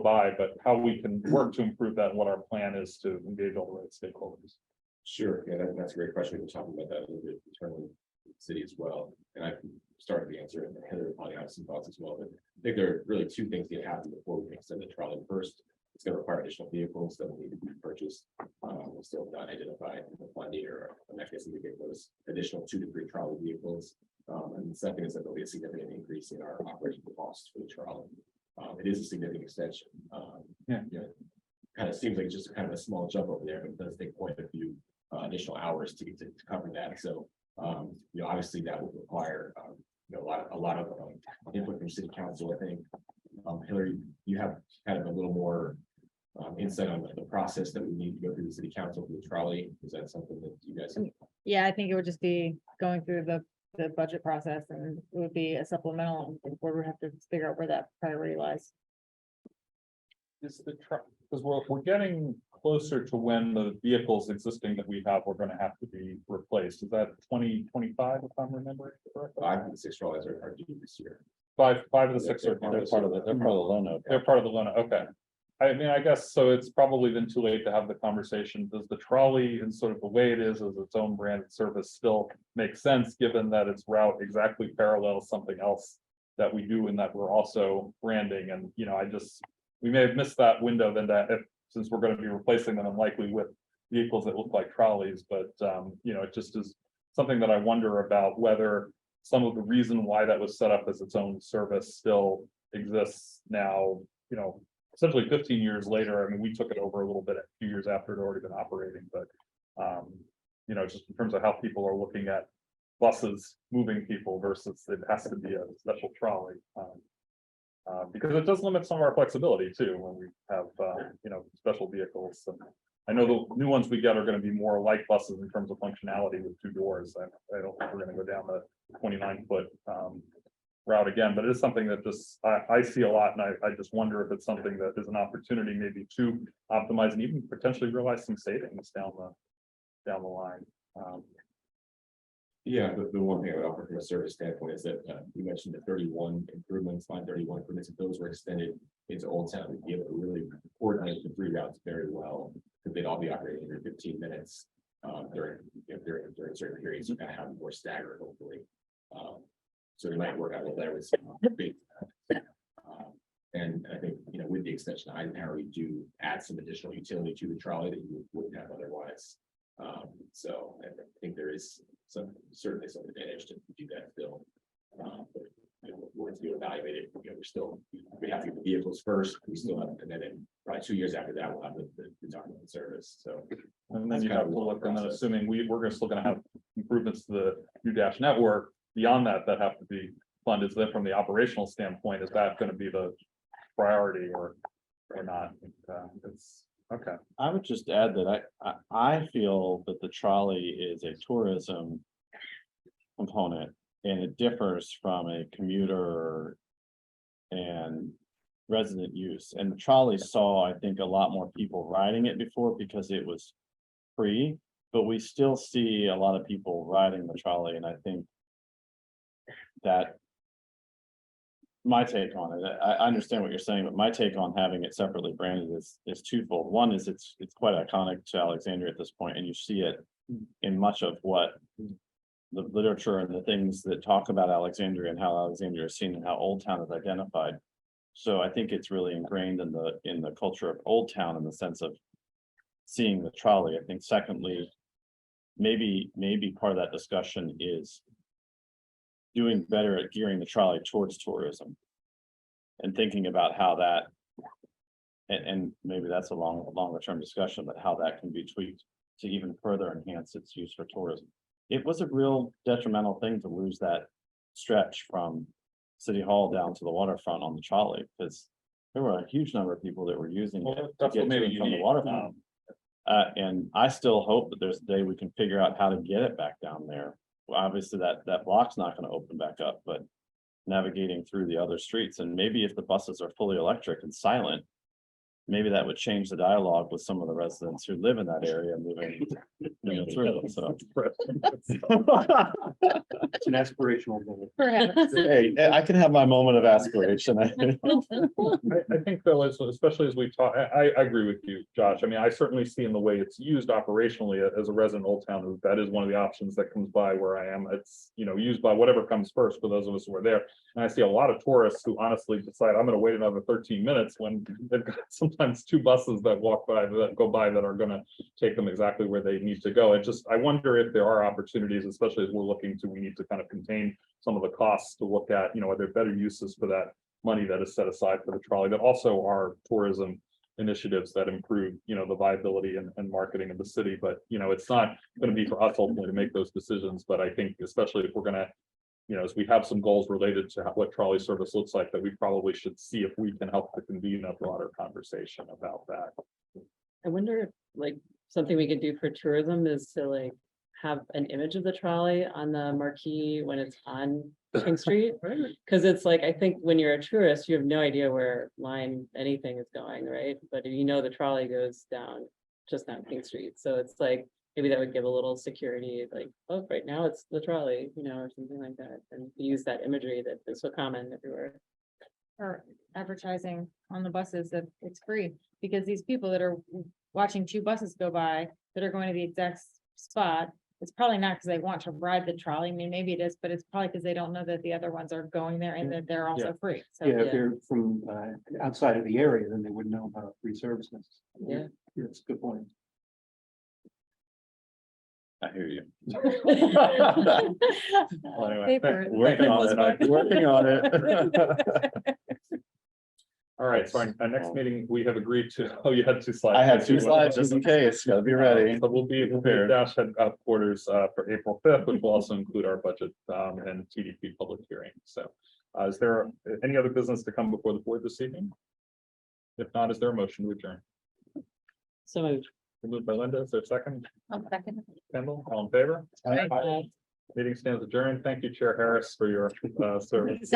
by, but how we can work to improve that and what our plan is to engage all the right stakeholders. Sure, yeah, that's a great question. We're talking about that a little bit internally in the city as well. And I started the answer, and Heather probably has some thoughts as well. But I think there are really two things that happen before we can extend the trolley. First, it's going to require additional vehicles that will need to be purchased. We still have not identified the funding or a mechanism to get those additional 2 to 3 trolley vehicles. And the second is that there'll be a significant increase in our operating costs for the trolley. It is a significant extension. Kind of seems like it's just kind of a small jump over there, but it does take quite a few additional hours to get to cover that. So, obviously that would require, a lot of input from city council, I think. Hillary, you have kind of a little more insight on the process that we need to go through the city council for the trolley. Is that something that you guys? Yeah, I think it would just be going through the budget process, and it would be a supplemental, where we have to figure out where that priority lies. Is the truck, because we're getting closer to when the vehicles existing that we have are going to have to be replaced. Is that 2025, if I'm remembering correctly? 5 of the 6 trolleys are due this year. Five of the 6 are. They're part of the loan note. They're part of the loan, okay. I mean, I guess, so it's probably been too late to have the conversation. Does the trolley, and sort of the way it is as its own branded service, still make sense, given that its route exactly parallels something else that we do, and that we're also branding? And, we may have missed that window then, since we're going to be replacing them unlikely with vehicles that look like trolleys, but, it just is something that I wonder about, whether some of the reason why that was set up as its own service still exists now, essentially 15 years later. I mean, we took it over a little bit a few years after it had already been operating, but, just in terms of how people are looking at buses moving people versus it has to be a special trolley. Because it does limit some of our flexibility too, when we have, special vehicles. And I know the new ones we get are going to be more like buses in terms of functionality with 2 doors. I don't think we're going to go down the 29-foot route again, but it is something that just, I see a lot, and I just wonder if it's something that is an opportunity maybe to optimize and even potentially realize some savings down the line. Yeah, the one thing I would offer from a service standpoint is that you mentioned the 31 improvements, line 31 improvements. If those were extended into Old Town, we'd be able to really coordinate the 3 routes very well, because they'd all be operating every 15 minutes during certain periods. You kind of have more staggered, hopefully. So it might work out a little better with some big. And I think, with the extension of Eisenhower, we do add some additional utility to the trolley that you wouldn't have otherwise. So I think there is certainly some advantage to do that still. But, we're going to evaluate it. We have to get the vehicles first. We still have, and then probably 2 years after that, we'll have the document service. So, and then you have to look, and then assuming we're still going to have improvements to the new dash network beyond that have to be funded. So then from the operational standpoint, is that going to be the priority or not? It's okay. I would just add that I feel that the trolley is a tourism component, and it differs from a commuter and resident use. And the trolley saw, I think, a lot more people riding it before because it was free, but we still see a lot of people riding the trolley, and I think that my take on it, I understand what you're saying, but my take on having it separately branded is twofold. One is it's quite iconic to Alexandria at this point, and you see it in much of what the literature and the things that talk about Alexandria and how Alexandria is seen and how Old Town is identified. So I think it's really ingrained in the culture of Old Town in the sense of seeing the trolley. I think secondly, maybe part of that discussion is doing better at gearing the trolley towards tourism and thinking about how that, and maybe that's a longer term discussion, but how that can be tweaked to even further enhance its use for tourism. It was a real detrimental thing to lose that stretch from City Hall down to the waterfront on the trolley, because there were a huge number of people that were using it to That's what get to made and it from the unique. waterfront. And I still hope that there's a day we can figure out how to get it back down there. Well, obviously that block's not gonna open back up, but navigating through the other streets, and maybe if the buses are fully electric and silent, maybe that would change the dialogue with some of the residents who live in that area moving through it, so. It's an aspirational goal. Perhaps. Hey, I can have my moment of aspiration. I think though, especially as we talk, I agree with you, Josh. I mean, I certainly see in the way it's used operationally as a resident of Old Town, that is one of the options that comes by where I am. It's, used by whatever comes first for those of us who are there. And I see a lot of tourists who honestly decide, I'm gonna wait another 13 minutes when they've got sometimes two buses that go by that are gonna take them exactly where they need to go. I wonder if there are opportunities, especially as we need to kind of contain some of the costs to look at, are there better uses for that money that is set aside for the trolley that also are tourism initiatives that improve, the viability and marketing of the city. But, it's not going to be for us ultimately to make those decisions. But I think especially if we're going to, as we have some goals related to what trolley service looks like, that we probably should see if we can help to convene a broader conversation about that. I wonder if like something we could do for tourism is to like have an image of the trolley on the marquee when it's on King Street. Cause it's like, I think when you're a tourist, you have no idea where line anything is going, right? But the trolley goes down, just down King Street. So it's like, maybe that would give a little security, like, oh, right now it's the trolley, or something like that. And use that imagery that is so common everywhere. Or advertising on the buses that it's free, because these people that are watching two buses go by that are going to the exact spot, it's probably not because they want to ride the trolley. I mean, maybe it is, but it's probably because they don't know that the other ones are going there and that they're also free. So Yeah, if they're from outside of the area, then they wouldn't know about free services. Yeah. That's a good point. I hear you. Well, Anyway, Paper. working on it. All right, so our next meeting, we have agreed to, you had 2 slides. I have 2 slides just in case, gotta be ready. So we'll be prepared. Dash headquarters for April 5th, which will also include our budget and TDP public hearing. So is there any other business to come before the board this evening? If not, is there a motion to adjourn? So moved. Moved by Linda, is there a second? I'll second. Kendall, all in favor? Aye. Meeting stands adjourned. Thank you, Chair Harris, for your service.